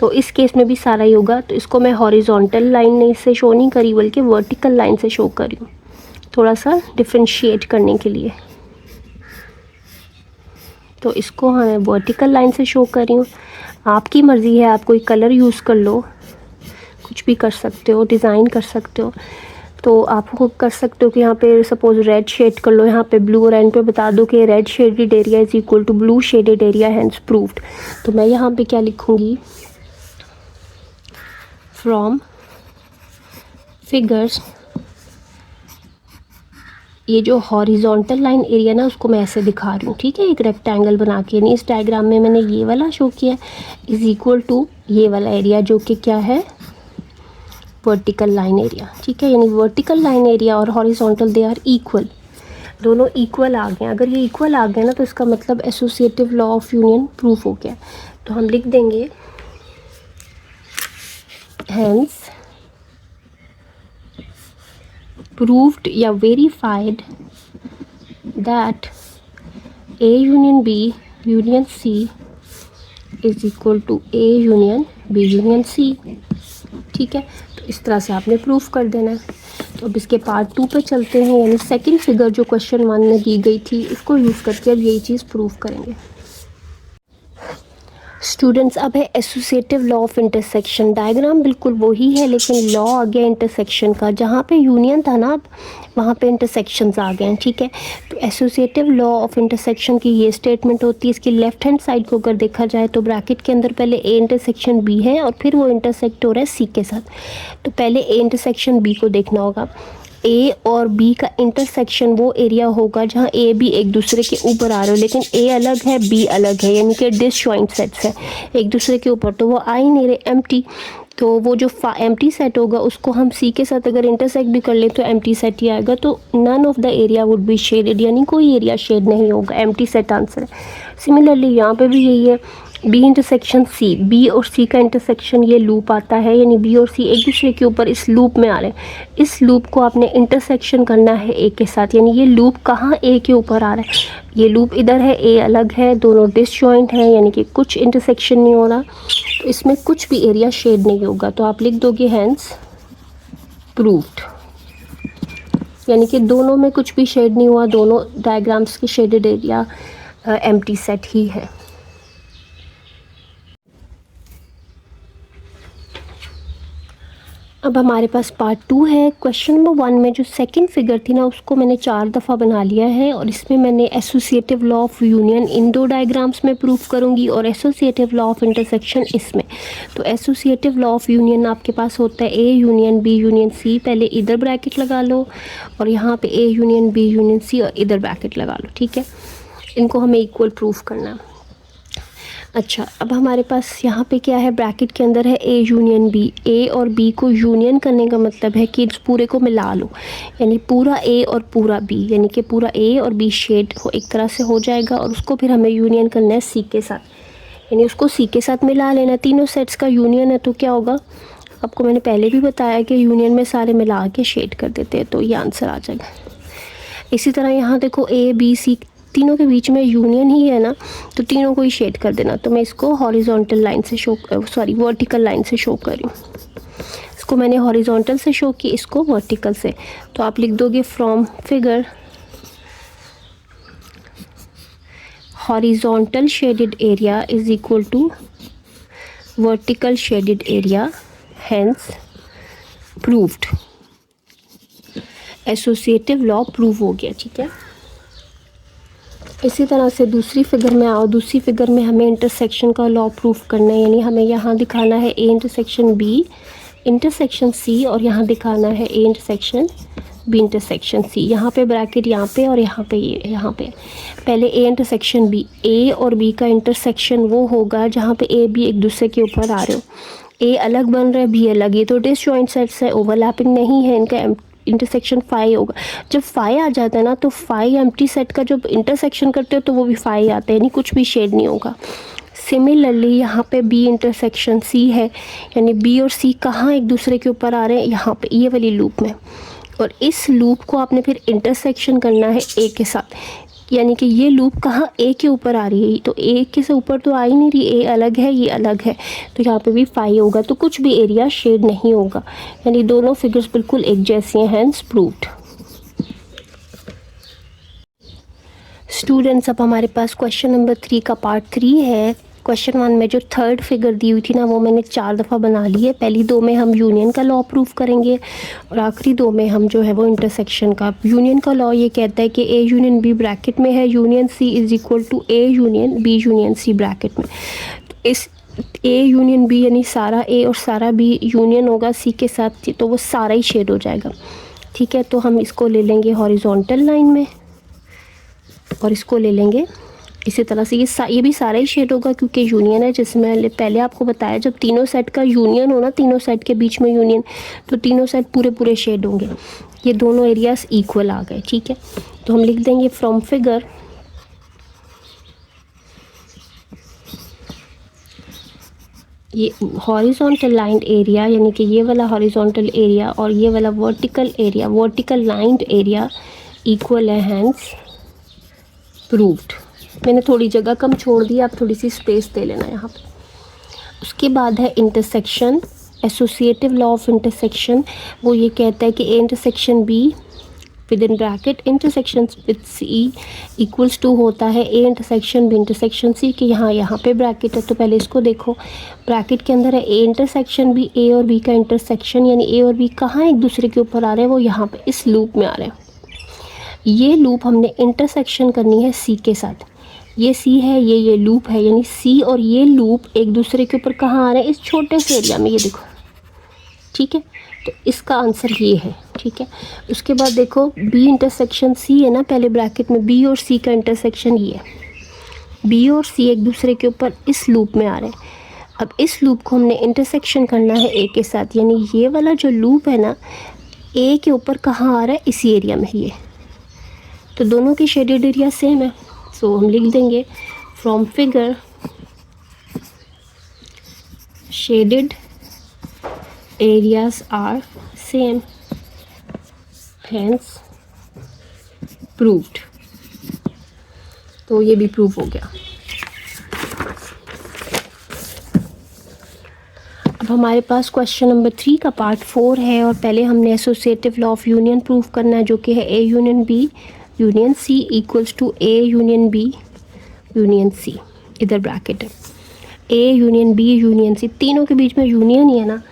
तो इस केस में भी सारा ही होगा। तो इसको मैं हॉरिजॉन्टल लाइन से शो नहीं करी बल्कि वर्टिकल लाइन से शो कर रही हूँ, थोड़ा सा डिफ्रेंशिएट करने के लिए। तो इसको मैं वर्टिकल लाइन से शो कर रही हूँ। आपकी मर्ज़ी है, आप कोई कलर यूज़ कर लो, कुछ भी कर सकते हो, डिज़ाइन कर सकते हो। तो आप कर सकते हो कि यहाँ पे सपोज़ रेड शेड कर लो, यहाँ पे ब्लू, और एंड पे बता दो कि red shaded area is equal to blue shaded area, hence proved. तो मैं यहाँ पे क्या लिखूँगी, फ्रॉम फिगर्स, ये जो हॉरिजॉन्टल लाइन एरिया ना उसको मैं ऐसे दिखा रही हूँ, ठीक है, एक रेक्टेंगल बना के। यानी इस डायग्राम में मैंने ये वाला शो किया इज़ इक्वल टू ये वाला एरिया जो कि क्या है, वर्टिकल लाइन एरिया, ठीक है। यानी वर्टिकल लाइन एरिया और हॉरिजॉन्टल दे आर इक्वल, दोनों इक्वल आ गए। अगर ये इक्वल आ गए ना तो इसका मतलब associative law of union proof हो गया। तो हम लिख देंगे हेंस proved या verified that A union B union C is equal to A union B union C, ठीक है। तो इस तरह से आपने प्रूफ कर देना है। तो अब इसके पार्ट 2 पे चलते हैं, यानी सेकंड फिगर जो क्वेश्चन 1 में दी गई थी इसको यूज़ करके अब यही चीज़ प्रूफ करेंगे। स्टूडेंट्स, अब है associative law of intersection. Diagram बिल्कुल वही है लेकिन लॉ आ गया इंटरसेक्शन का। जहाँ पे यूनियन था ना, अब वहाँ पे इंटरसेक्शंस आ गए हैं, ठीक है। तो एसोसिएटिव लॉ ऑफ इंटरसेक्शन की ये स्टेटमेंट होती है। इसकी लेफ्ट हैंड साइड को अगर देखा जाए तो ब्रैकेट के अंदर पहले ए इंटरसेक्शन बी है और फिर वो इंटरसेक्ट हो रहा है सी के साथ। तो पहले ए इंटरसेक्शन बी को देखना होगा। ए और बी का इंटरसेक्शन वो एरिया होगा जहाँ ए बी एक दूसरे के ऊपर आ रहे हो, लेकिन ए अलग है बी अलग है, यानी कि डिसजॉइंट सेट्स है एक दूसरे के ऊपर, तो वो आ ही नहीं रहे, एम्प्टी। तो वो जो एम्प्टी सेट होगा उसको हम सी के साथ अगर इंटरसेक्ट भी कर लें तो एम्प्टी सेट ही आएगा। तो none of the area would be shaded, यानी कोई एरिया शेड नहीं होगा, एम्प्टी सेट आंसर है। सिमिलरली यहाँ पे भी यही है, बी इंटरसेक्शन सी, बी और सी का इंटरसेक्शन ये लूप आता है, यानी बी और सी एक दूसरे के ऊपर इस लूप में आ रहे हैं। इस लूप को आपने इंटरसेक्शन करना है ए के साथ, यानी ये लूप कहाँ ए के ऊपर आ रहा है, ये लूप इधर है, ए अलग है, दोनों डिसजॉइंट हैं, यानी कि कुछ इंटरसेक्शन नहीं हो रहा, तो इसमें कुछ भी एरिया शेड नहीं होगा। तो आप लिख दोगे हैंस प्रूव्ड, यानी कि दोनों में कुछ भी शेड नहीं हुआ, दोनों डायग्राम्स की शेडेड एरिया एम्प्टी सेट ही है। अब हमारे पास पार्ट 2 है। क्वेश्चन नंबर 1 में जो सेकंड फिगर थी ना उसको मैंने 4 दफ़ा बना लिया है और इसमें मैंने associative law of union in दो डायग्राम्स में प्रूफ करूंगी और एसोसिएटिव लॉ ऑफ इंटरसेक्शन इसमें। तो एसोसिएटिव लॉ ऑफ यूनियन आपके पास होता है A union B union C, पहले इधर ब्रैकेट लगा लो और यहाँ पे A union B union C और इधर ब्रैकेट लगा लो, ठीक है। इनको हमें इक्वल प्रूफ करना है। अच्छा, अब हमारे पास यहाँ पे क्या है, ब्रैकेट के अंदर है ए यूनियन बी। ए और बी को यूनियन करने का मतलब है कि इस पूरे को मिला लो, यानी पूरा ए और पूरा बी, यानी कि पूरा ए और बी शेड हो एक तरह से हो जाएगा और उसको फिर हमें यूनियन करना है सी के साथ, यानी उसको सी के साथ मिला लेना। तीनों सेट्स का यूनियन है तो क्या होगा, आपको मैंने पहले भी बताया कि यूनियन में सारे मिला के शेड कर देते हैं, तो ये आंसर आ जाएगा। इसी तरह यहाँ देखो ए बी सी तीनों के बीच में यूनियन ही है ना, तो तीनों को ही शेड कर देना। तो मैं इसको हॉरिजॉन्टल लाइन से वर्टिकल लाइन से शो कर रही हूँ। इसको मैंने हॉरिजॉन्टल से शो की, इसको वर्टिकल से। तो आप लिख दोगे from figure horizontal shaded area is equal to vertical shaded area, hence proved. Associative law prove हो गया, ठीक है। इसी तरह से दूसरी फिगर में आओ। दूसरी फिगर में हमें इंटरसेक्शन का लॉ प्रूफ करना है, यानी हमें यहाँ दिखाना है A intersection B intersection C और यहाँ दिखाना है A intersection B intersection C. यहाँ पे ब्रैकेट यहाँ पे और यहाँ पे ये यहाँ पे पहले ए इंटरसेक्शन बी। ए और बी का इंटरसेक्शन वो होगा जहाँ पे ए बी एक दूसरे के ऊपर आ रहे हो, ए अलग बन रहा है बी अलग, ये तो डिसजॉइंट सेट्स है, ओवरलैपिंग नहीं है, इनका इंटरसेक्शन फाई होगा। जब फाई आ जाता है ना तो फाई एम्प्टी सेट का जब इंटरसेक्शन करते हो तो वो भी फाई आता है, यानी कुछ भी शेड नहीं होगा। सिमिलरली यहाँ पे बी इंटरसेक्शन सी है, यानी बी और सी कहाँ एक दूसरे के ऊपर आ रहे हैं, यहाँ पे ये वाली लूप में। और इस लूप को आपने फिर इंटरसेक्शन करना है ए के साथ, यानी कि ये लूप कहाँ ए के ऊपर आ रही है, तो ए के से ऊपर तो आ ही नहीं रही, ए अलग है ये अलग है, तो यहाँ पे भी फाई होगा, तो कुछ भी एरिया शेड नहीं होगा, यानी दोनों फिगर्स बिल्कुल एक जैसी हैं, हैंस प्रूव्ड। स्टूडेंट्स अब हमारे पास क्वेश्चन नंबर 3 का पार्ट 3 है। क्वेश्चन 1 में जो थर्ड फिगर दी हुई थी ना वो मैंने 4 दफ़ा बना ली है। पहली 2 में हम यूनियन का लॉ प्रूव करेंगे और आखिरी 2 में हम जो है वो इंटरसेक्शन का। यूनियन का लॉ ये कहता है कि ए यूनियन बी ब्रैकेट में है, union C is equal to A union B union C bracket में। तो इस ए यूनियन बी यानी सारा ए और सारा बी यूनियन होगा सी के साथ, तो वो सारा ही शेड हो जाएगा। ठीक है, तो हम इसको ले लेंगे हॉरिजॉन्टल लाइन में और इसको ले लेंगे इसी तरह से। ये भी सारा ही शेड होगा क्योंकि यूनियन है, जिसमें पहले आपको बताया जब तीनों सेट का यूनियन हो ना, तीनों सेट के बीच में यूनियन, तो तीनों सेट पूरे पूरे शेड होंगे। ये दोनों एरियाज इक्वल आ गए। ठीक है, तो हम लिख देंगे फ्रॉम फिगर ये हॉरिजॉन्टल लाइन एरिया, यानी कि ये वाला हॉरिजॉन्टल एरिया और ये वाला vertical area, vertical lined area equal है, हैंस प्रूव्ड। मैंने थोड़ी जगह कम छोड़ दी, आप थोड़ी सी स्पेस दे लेना यहाँ पे। उसके बाद है intersection, associative law of intersection. वो ये कहता है कि A intersection B within bracket intersection with C equals to होता है A intersection B intersection C, कि यहाँ पे ब्रैकेट है तो पहले इसको देखो, ब्रैकेट के अंदर है ए इंटरसेक्शन बी, ए और बी का इंटरसेक्शन, यानी ए और बी कहाँ एक दूसरे के ऊपर आ रहे हैं, वो यहाँ पे इस लूप में आ रहे हैं। ये लूप हमने इंटरसेक्शन करनी है सी के साथ, ये सी है, ये लूप है, यानी सी और ये लूप एक दूसरे के ऊपर कहाँ आ रहे हैं, इस छोटे से एरिया में, ये देखो। ठीक है, तो इसका आंसर ये है। ठीक है, उसके बाद देखो बी इंटरसेक्शन सी है ना, पहले ब्रैकेट में बी और सी का इंटरसेक्शन ये है, बी और सी एक दूसरे के ऊपर इस लूप में आ रहे हैं। अब इस लूप को हमने इंटरसेक्शन करना है ए के साथ, यानी ये वाला जो लूप है ना ए के ऊपर कहाँ आ रहा है, इसी एरिया में, ये। तो दोनों की शेडेड एरिया सेम है, सो हम लिख देंगे from figure shaded areas are same, hence proved. तो ये भी प्रूव हो गया। अब हमारे पास क्वेश्चन नंबर 3 का पार्ट 4 है और पहले हमने associative law of union prove करना है, जो कि है A union B union C equals to A union B union C. इधर ब्रैकेट है, A union B union C, तीनों के बीच में यूनियन ही है ना,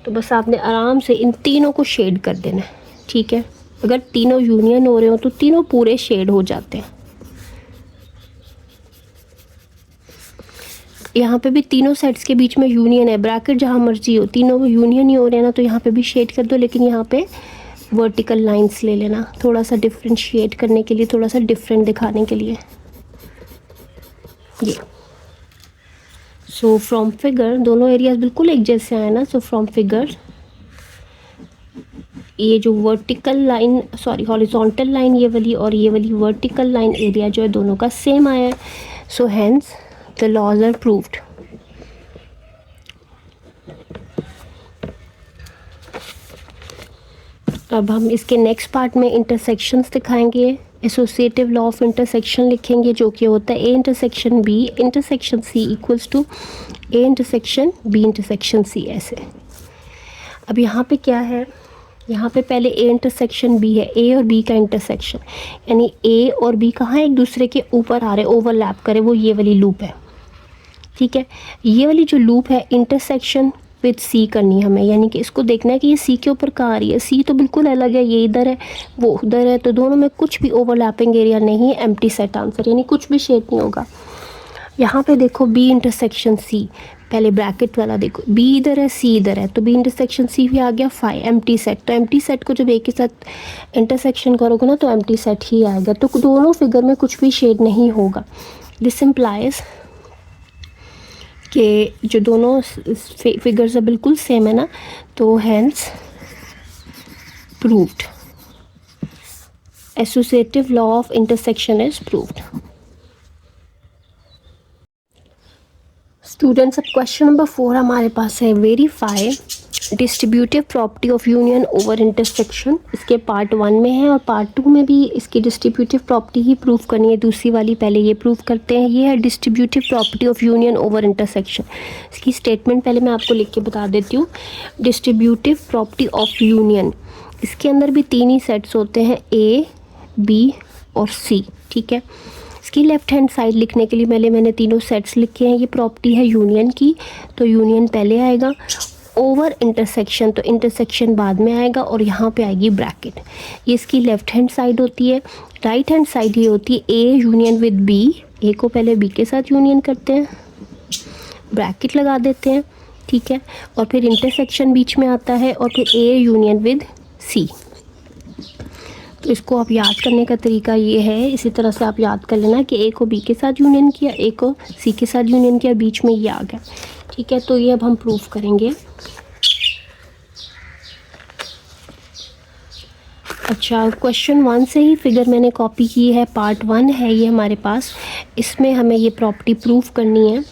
तो बस आपने आराम से इन तीनों को शेड कर देना है। ठीक है, अगर तीनों यूनियन हो रहे हो तो तीनों पूरे शेड हो जाते हैं। यहाँ पे भी तीनों सेट्स के बीच में यूनियन है, ब्रैकेट जहाँ मर्जी हो, तीनों यूनियन ही हो रहे हैं ना, तो यहाँ पे भी शेड कर दो, लेकिन यहाँ पे वर्टिकल लाइंस ले लेना, थोड़ा सा डिफ्रेंशिएट करने के लिए, थोड़ा सा डिफरेंट दिखाने के लिए। ये सो फ्रॉम फिगर दोनों एरियाज बिल्कुल एक जैसे आए ना, सो फ्रॉम फिगर ये जो vertical line, sorry horizontal line ये वाली और ये वाली वर्टिकल लाइन एरिया जो है दोनों का सेम आया है, so hence the laws are proved. अब हम इसके नेक्स्ट पार्ट में इंटरसेक्शंस दिखाएंगे, एसोसिएटिव लॉ ऑफ इंटरसेक्शन लिखेंगे, जो कि होता है A intersection B intersection C equals to A intersection B intersection C, ऐसे। अब यहाँ पे क्या है, यहाँ पे पहले ए इंटरसेक्शन बी है, ए और बी का इंटरसेक्शन, यानी ए और बी कहाँ एक दूसरे के ऊपर आ रहे, ओवरलैप करे, वो ये वाली लूप है। ठीक है, ये वाली जो लूप है इंटरसेक्शन विद सी करनी हमें, यानी कि इसको देखना है कि ये सी के ऊपर कहाँ आ रही है, सी तो बिल्कुल अलग है, ये इधर है वो उधर है, तो दोनों में कुछ भी ओवरलैपिंग एरिया नहीं है, एम्प्टी सेट आंसर, यानी कुछ भी शेड नहीं होगा। यहाँ पे देखो बी इंटरसेक्शन सी, पहले ब्रैकेट वाला देखो, बी इधर है सी इधर है, तो बी इंटरसेक्शन सी भी आ गया, फाई एम्प्टी सेट, तो एम्प्टी सेट को जब एक के साथ इंटरसेक्शन करोगे ना तो एम्प्टी सेट ही आएगा, तो दोनों फिगर में कुछ भी शेड नहीं होगा। दिस इम्प्लाइज कि जो दोनों फिगर्स है बिल्कुल सेम है ना, तो hence proved, associative law of intersection is proved. Students अब क्वेश्चन नंबर 4 हमारे पास है, verify distributive property of union over intersection, इसके पार्ट 1 में है और पार्ट 2 में भी इसकी डिस्ट्रीब्यूटिव प्रॉपर्टी ही प्रूव करनी है, दूसरी वाली पहले ये प्रूव करते हैं। ये है distributive property of union over intersection. इसकी स्टेटमेंट पहले मैं आपको लिख के बता देती हूँ। डिस्ट्रीब्यूटिव प्रॉपर्टी ऑफ यूनियन, इसके अंदर भी 3 ही सेट्स होते हैं, ए, बी और सी, ठीक है। इसकी लेफ्ट हैंड साइड लिखने के लिए मैंने तीनों सेट्स लिखे हैं। ये प्रॉपर्टी है यूनियन की, तो यूनियन पहले आएगा, ओवर इंटरसेक्शन तो इंटरसेक्शन बाद में आएगा और यहाँ पे आएगी ब्रैकेट। ये इसकी लेफ्ट हैंड साइड होती है। राइट हैंड साइड ये होती है ए यूनियन विद बी, ए को पहले बी के साथ यूनियन करते हैं, ब्रैकेट लगा देते हैं, ठीक है, और फिर इंटरसेक्शन बीच में आता है और फिर ए यूनियन विद सी। तो इसको आप याद करने का तरीका ये है, इसी तरह से आप याद कर लेना कि ए को बी के साथ यूनियन किया, ए को सी के साथ यूनियन किया, बीच में ये आ गया, ठीक है। तो ये अब हम प्रूफ करेंगे। अच्छा, क्वेश्चन 1 से ही फिगर मैंने कॉपी की है, पार्ट 1 है ये हमारे पास, इसमें हमें ये प्रॉपर्टी प्रूफ करनी है।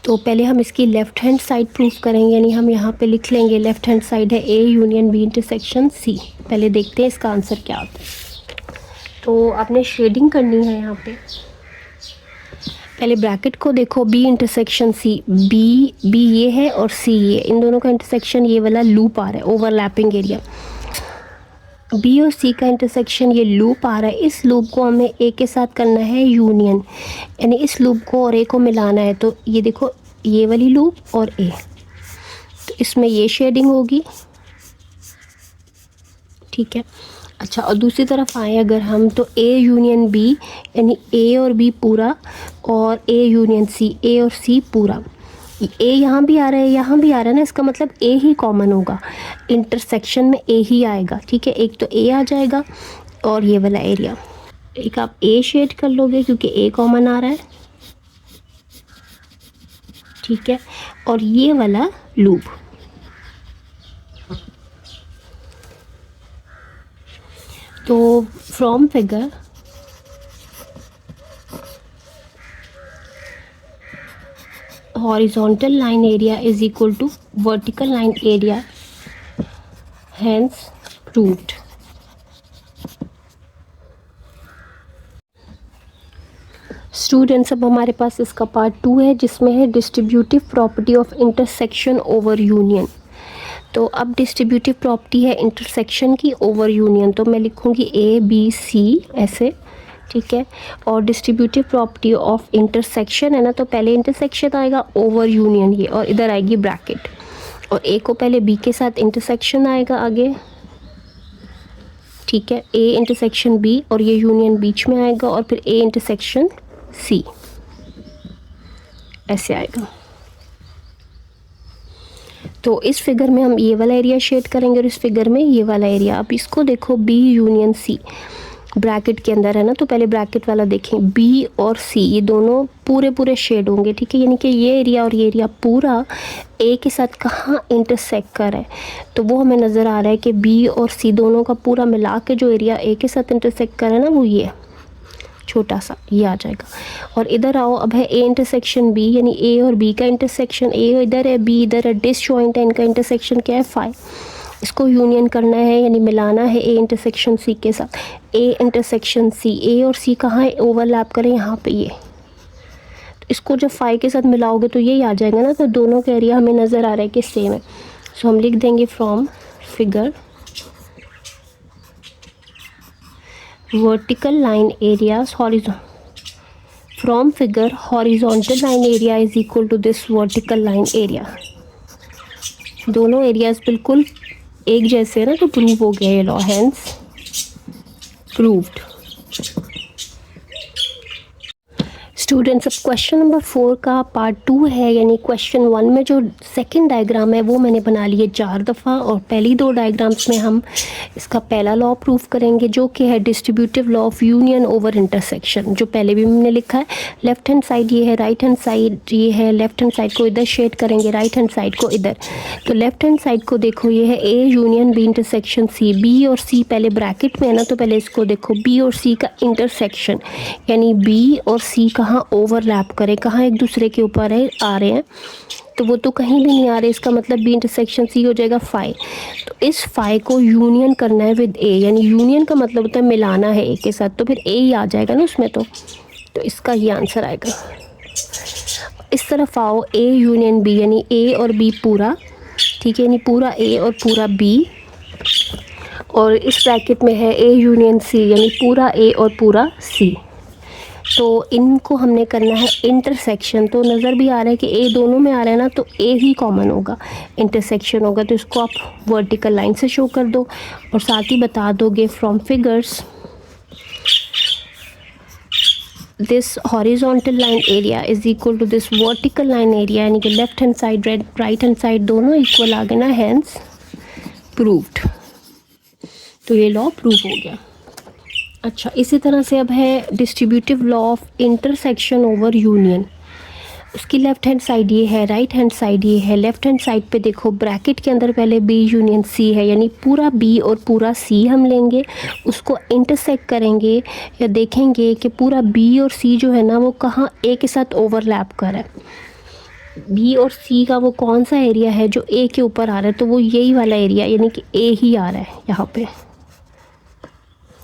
तो पहले हम इसकी लेफ़्ट हैंड साइड प्रूफ करेंगे, यानी हम यहाँ पे लिख लेंगे लेफ़्ट हैंड साइड है A union B intersection C. पहले देखते हैं इसका आंसर क्या आता है। तो आपने शेडिंग करनी है यहाँ पे, पहले ब्रैकेट को देखो, बी इंटरसेक्शन सी, बी ये है और सी ये, इन दोनों का इंटरसेक्शन ये वाला लूप आ रहा है, ओवरलैपिंग एरिया। बी और सी का इंटरसेक्शन ये लूप आ रहा है, इस लूप को हमें ए के साथ करना है यूनियन, यानी इस लूप को और ए को मिलाना है। तो ये देखो, ये वाली लूप और ए, तो इसमें ये शेडिंग होगी, ठीक है। अच्छा, और दूसरी तरफ आए अगर हम, तो ए यूनियन बी, यानी ए और बी पूरा, और ए यूनियन सी, ए और सी पूरा। ए यहाँ भी आ रहा है, यहाँ भी आ रहा है ना, इसका मतलब ए ही कॉमन होगा, इंटरसेक्शन में ए ही आएगा, ठीक है। एक तो ए आ जाएगा और ये वाला एरिया, एक आप ए शेड कर लोगे क्योंकि ए कॉमन आ रहा है, ठीक है, और ये वाला लूप। तो from figure horizontal line area is equal to vertical line area, hence proved। Students, अब हमारे पास इसका पार्ट 2 है जिसमें है distributive property of intersection over union. तो अब डिस्ट्रीब्यूटिव प्रॉपर्टी है इंटरसेक्शन की ओवर यूनियन, तो मैं लिखूँगी ए बी सी ऐसे, ठीक है। और डिस्ट्रीब्यूटिव प्रॉपर्टी ऑफ इंटरसेक्शन है ना, तो पहले इंटरसेक्शन आएगा ओवर यूनियन ये, और इधर आएगी ब्रैकेट, और ए को पहले बी के साथ इंटरसेक्शन आएगा आगे, ठीक है, ए इंटरसेक्शन बी और ये यूनियन बीच में आएगा, और फिर ए इंटरसेक्शन सी ऐसे आएगा। तो इस फिगर में हम ये वाला एरिया शेड करेंगे और इस फिगर में ये वाला एरिया। अब इसको देखो, बी यूनियन सी ब्रैकेट के अंदर है ना, तो पहले ब्रैकेट वाला देखें, बी और सी ये दोनों पूरे शेड होंगे, ठीक है, यानी कि ये एरिया और ये एरिया पूरा ए के साथ कहाँ इंटरसेक्ट कर है, तो वो हमें नज़र आ रहा है कि बी और सी दोनों का पूरा मिला के जो एरिया ए के साथ इंटरसेक्ट कर है ना, वो ये छोटा सा ये आ जाएगा। और इधर आओ, अब है ए इंटरसेक्शन बी, यानी ए और बी का इंटरसेक्शन, ए इधर है बी इधर है, डिसजॉइंट है, इनका इंटरसेक्शन क्या है 5। इसको यूनियन करना है, यानी मिलाना है ए इंटरसेक्शन सी के साथ। ए इंटरसेक्शन सी, ए और सी कहाँ है ओवरलैप करें, यहाँ पे ये, तो इसको जब 5 के साथ मिलाओगे तो यही आ जाएगा ना, तो दोनों का एरिया हमें नज़र आ रहा है कि सेम है। सो हम लिख देंगे from figure vertical line areas from figure horizontal line area is equal to this vertical line area। दोनों एरियाज बिल्कुल एक जैसे है ना, तो प्रूव हो गया ये लॉ, हेंस प्रूव्ड। स्टूडेंट्स, अब क्वेश्चन नंबर 4 का पार्ट 2 है, यानी क्वेश्चन 1 में जो सेकंड डायग्राम है वो मैंने बना लिए 4 दफ़ा, और पहली 2 डायग्राम्स में हम इसका पहला लॉ प्रूफ करेंगे जो कि है distributive law of union over intersection, जो पहले भी हमने लिखा है। लेफ्ट हैंड साइड ये है, राइट हैंड साइड ये है, लेफ्ट हैंड साइड को इधर शेड करेंगे, राइट हैंड साइड को इधर। तो लेफ्ट हैंड साइड को देखो, ये है A union B intersection C, B और सी पहले ब्रैकेट में है ना, तो पहले इसको देखो, बी और सी का इंटरसेक्शन, यानी बी और सी कहाँ कहाँ ओवरलैप करे, कहाँ एक दूसरे के ऊपर आ रहे हैं, तो वो तो कहीं भी नहीं आ रहे। इसका मतलब बी इंटरसेक्शन सी हो जाएगा फाई। तो इस फाई को यूनियन करना है विद ए, यानी यूनियन का मतलब होता है मिलाना है ए के साथ, तो फिर ए ही आ जाएगा ना उसमें। तो इसका ये आंसर आएगा। इस तरफ आओ, ए यूनियन बी, यानी ए और बी पूरा, ठीक है, यानी पूरा ए और पूरा बी, और इस ब्रैकेट में है ए यूनियन सी, यानी पूरा ए और पूरा सी। तो इनको हमने करना है इंटरसेक्शन। तो नज़र भी आ रहा है कि ए दोनों में आ रहा है ना, तो ए ही कॉमन होगा, इंटरसेक्शन होगा। तो इसको आप वर्टिकल लाइन से शो कर दो और साथ ही बता दोगे from figures this horizontal line area is equal to this vertical line area, यानी कि left hand side right hand side दोनों इक्वल आ गए ना, हैंस प्रूव्ड। तो ये लॉ प्रूव हो गया। अच्छा, इसी तरह से अब है distributive law of intersection over union. उसकी लेफ्ट हैंड साइड ये है, राइट हैंड साइड ये है। लेफ्ट हैंड साइड पे देखो ब्रैकेट के अंदर पहले बी यूनियन सी है, यानी पूरा बी और पूरा सी हम लेंगे, उसको इंटरसेक्ट करेंगे या देखेंगे कि पूरा बी और सी जो है ना वो कहाँ ए के साथ ओवरलैप कर रहा है। बी और सी का वो कौन सा एरिया है जो ए के ऊपर आ रहा है, तो वो यही वाला एरिया, यानी कि ए ही आ रहा है यहाँ पे,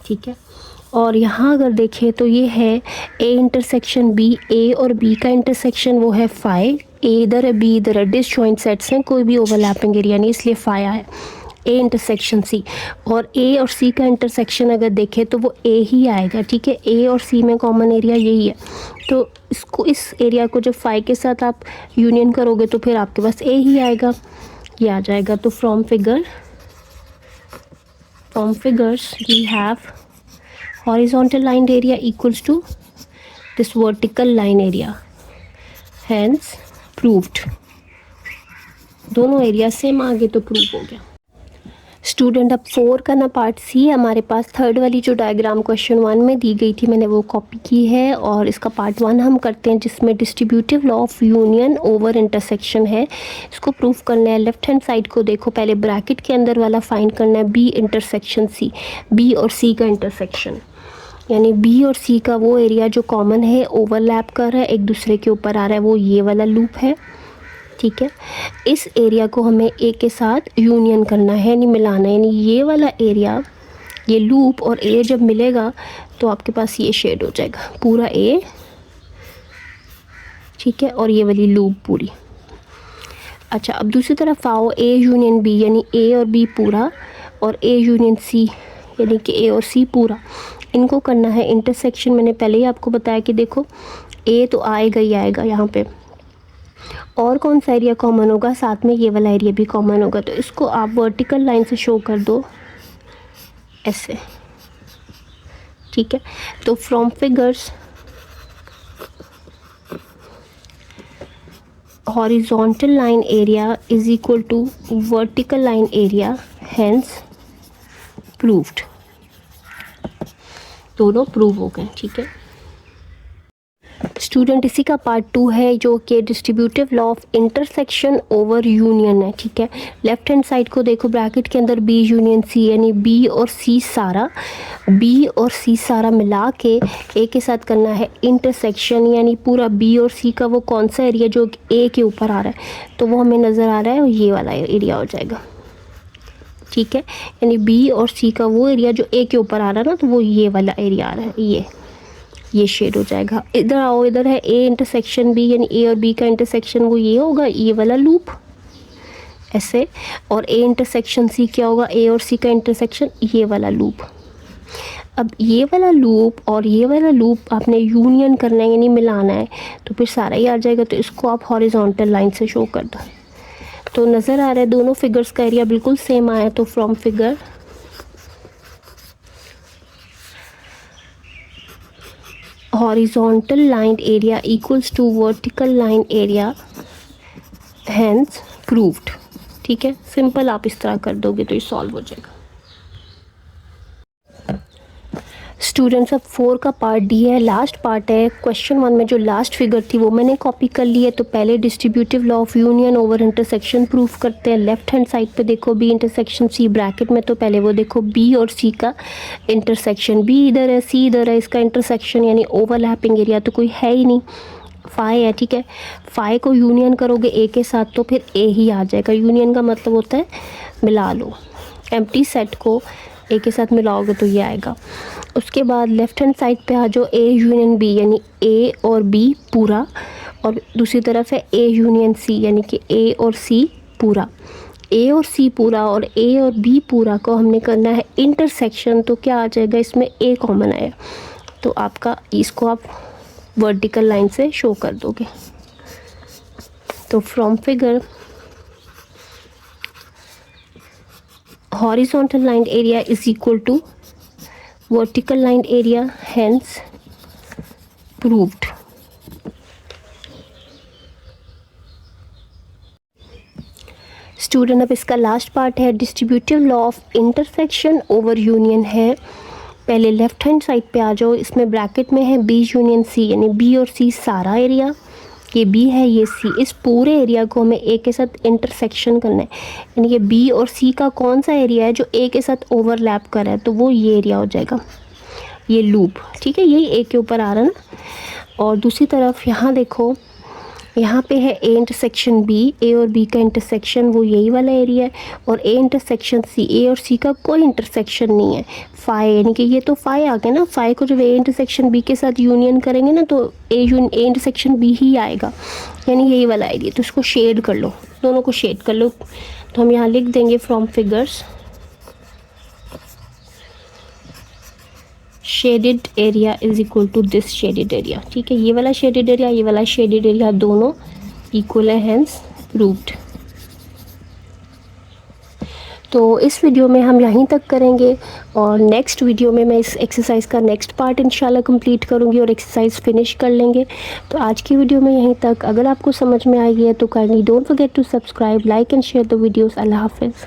ठीक है। और यहाँ अगर देखें तो ये है ए इंटरसेक्शन बी, ए और बी का इंटरसेक्शन वो है फाई, ए इधर है बी इधर है, डिसजॉइंट सेट्स हैं, कोई भी ओवरलैपिंग एरिया नहीं, इसलिए फाई है। ए इंटरसेक्शन सी, और ए और सी का इंटरसेक्शन अगर देखें तो वो ए ही आएगा, ठीक है। ए और सी में कॉमन एरिया यही है, तो इसको इस एरिया को जब फाई के साथ आप यूनियन करोगे तो फिर आपके पास ए ही आएगा, ये आ जाएगा। तो from figures we have horizontal line area equals to this vertical line area, hence proved। दोनों एरिया सेम आ गए तो प्रूव हो गया। स्टूडेंट अब 4 का ना पार्ट सी हमारे पास, थर्ड वाली जो डायग्राम क्वेश्चन 1 में दी गई थी मैंने वो कॉपी की है, और इसका पार्ट 1 हम करते हैं जिसमें distributive law of union over intersection है। इसको प्रूव करना है। लेफ्ट हैंड साइड को देखो, पहले ब्रैकेट के अंदर वाला फाइंड करना है बी इंटरसेक्शन सी, बी और सी का इंटरसेक्शन, यानी बी और सी का वो एरिया जो कॉमन है, ओवरलैप कर रहा है, एक दूसरे के ऊपर आ रहा है, वो ये वाला लूप है, ठीक है। इस एरिया को हमें ए के साथ यूनियन करना है, यानी मिलाना है, यानी ये वाला एरिया, ये लूप और ए जब मिलेगा तो आपके पास ये शेड हो जाएगा पूरा ए, ठीक है, और ये वाली लूप पूरी। अच्छा, अब दूसरी तरफ आओ, ए यूनियन बी, यानी ए और बी पूरा, और ए यूनियन सी, यानी कि ए और सी पूरा, इनको करना है इंटरसेक्शन। मैंने पहले ही आपको बताया कि देखो ए तो आएगा ही आएगा यहाँ पे, और कौन सा एरिया कॉमन होगा, साथ में ये वाला एरिया भी कॉमन होगा। तो इसको आप वर्टिकल लाइन से शो कर दो ऐसे, ठीक है। तो from figures horizontal line area is equal to vertical line area, hence proved. दोनों प्रूव हो गए, ठीक है। स्टूडेंट इसी का पार्ट 2 है जो कि distributive law of intersection over union है, ठीक है। लेफ्ट हैंड साइड को देखो, ब्रैकेट के अंदर बी यूनियन सी, यानी बी और सी सारा मिला के ए के साथ करना है इंटरसेक्शन, यानी पूरा बी और सी का वो कौन सा एरिया जो ए के ऊपर आ रहा है, तो वो हमें नज़र आ रहा है, और ये वाला एरिया हो जाएगा, ठीक है। यानी बी और सी का वो एरिया जो ए के ऊपर आ रहा है ना, तो वो ये वाला एरिया आ रहा है, ये शेड हो जाएगा। इधर आओ, इधर है ए इंटरसेक्शन बी, यानी ए और बी का इंटरसेक्शन वो ये होगा, ये वाला लूप ऐसे, और ए इंटरसेक्शन सी क्या होगा, ए और सी का इंटरसेक्शन ये वाला लूप। अब ये वाला लूप और ये वाला लूप आपने यूनियन करना है, यानी मिलाना है, तो फिर सारा ही आ जाएगा। तो इसको आप हॉरिजॉन्टल लाइन से शो कर दो, तो नज़र आ रहा है दोनों फिगर्स का एरिया बिल्कुल सेम आया। तो from figure horizontal line area equals to vertical line area, hence proved, ठीक है। सिंपल आप इस तरह कर दोगे तो ये सॉल्व हो जाएगा। स्टूडेंट्स अब 4 का पार्ट डी है, लास्ट पार्ट है। क्वेश्चन 1 में जो लास्ट फिगर थी वो मैंने कॉपी कर ली है। तो पहले distributive law of union over intersection proof करते हैं। लेफ्ट हैंड साइड पे देखो बी इंटरसेक्शन सी ब्रैकेट में, तो पहले वो देखो बी और सी का इंटरसेक्शन। बी इधर है, सी इधर है, इसका इंटरसेक्शन यानी ओवरलैपिंग एरिया तो कोई है ही नहीं, फाई है, ठीक है। फाई को यूनियन करोगे ए के साथ तो फिर ए ही आ जाएगा। यूनियन का मतलब होता है मिला लो, एम्प्टी सेट को ए के साथ मिलाओगे तो ये आएगा। उसके बाद लेफ्ट हैंड साइड पे आ जाओ, ए यूनियन बी यानी ए और बी पूरा, और दूसरी तरफ है ए यूनियन सी यानी कि ए और सी पूरा। ए और सी पूरा और ए और बी पूरा को हमने करना है इंटरसेक्शन, तो क्या आ जाएगा इसमें, ए कॉमन आया तो आपका इसको आप वर्टिकल लाइन से शो कर दोगे। तो from figure horizontal line area is equal to vertical line area, hence proved। Student अब इसका लास्ट पार्ट है, distributive law of intersection over union है। पहले लेफ्ट हैंड साइड पे आ जाओ, इसमें ब्रैकेट में है बी यूनियन सी यानी बी और सी सारा एरिया, ये बी है ये सी, इस पूरे एरिया को हमें ए के साथ इंटरसेक्शन करना है। यानी कि बी और सी का कौन सा एरिया है जो ए के साथ ओवरलैप कर रहा है, तो वो ये एरिया हो जाएगा, ये लूप, ठीक है, यही ए के ऊपर आ रहा है ना। और दूसरी तरफ यहाँ देखो, यहाँ पे है ए इंटरसेक्शन बी, ए और बी का इंटरसेक्शन वो यही वाला एरिया है, और ए इंटरसेक्शन सी, ए और सी का कोई इंटरसेक्शन नहीं है। फाई यानी कि ये तो फाई आ गया ना, फाई को जब ए इंटरसेक्शन बी के साथ यूनियन करेंगे ना तो ए इंटरसेक्शन बी ही आएगा, यानी यही वाला एरिया। तो इसको शेड कर लो, दोनों को शेड कर लो। तो हम यहाँ लिख देंगे from figures shaded area is equal to this shaded area, ठीक है। ये वाला शेडेड एरिया, ये वाला शेडेड एरिया दोनों इक्वल है, हेंस प्रूव्ड। तो इस वीडियो में हम यहीं तक करेंगे और नेक्स्ट वीडियो में मैं इस एक्सरसाइज का नेक्स्ट पार्ट इंशाल्लाह कंप्लीट करूँगी और एक्सरसाइज फिनिश कर लेंगे। तो आज की वीडियो में यहीं तक। अगर आपको समझ में आई है तो kindly don't forget to subscribe, like and share the videos. अल्लाह हाफिज़।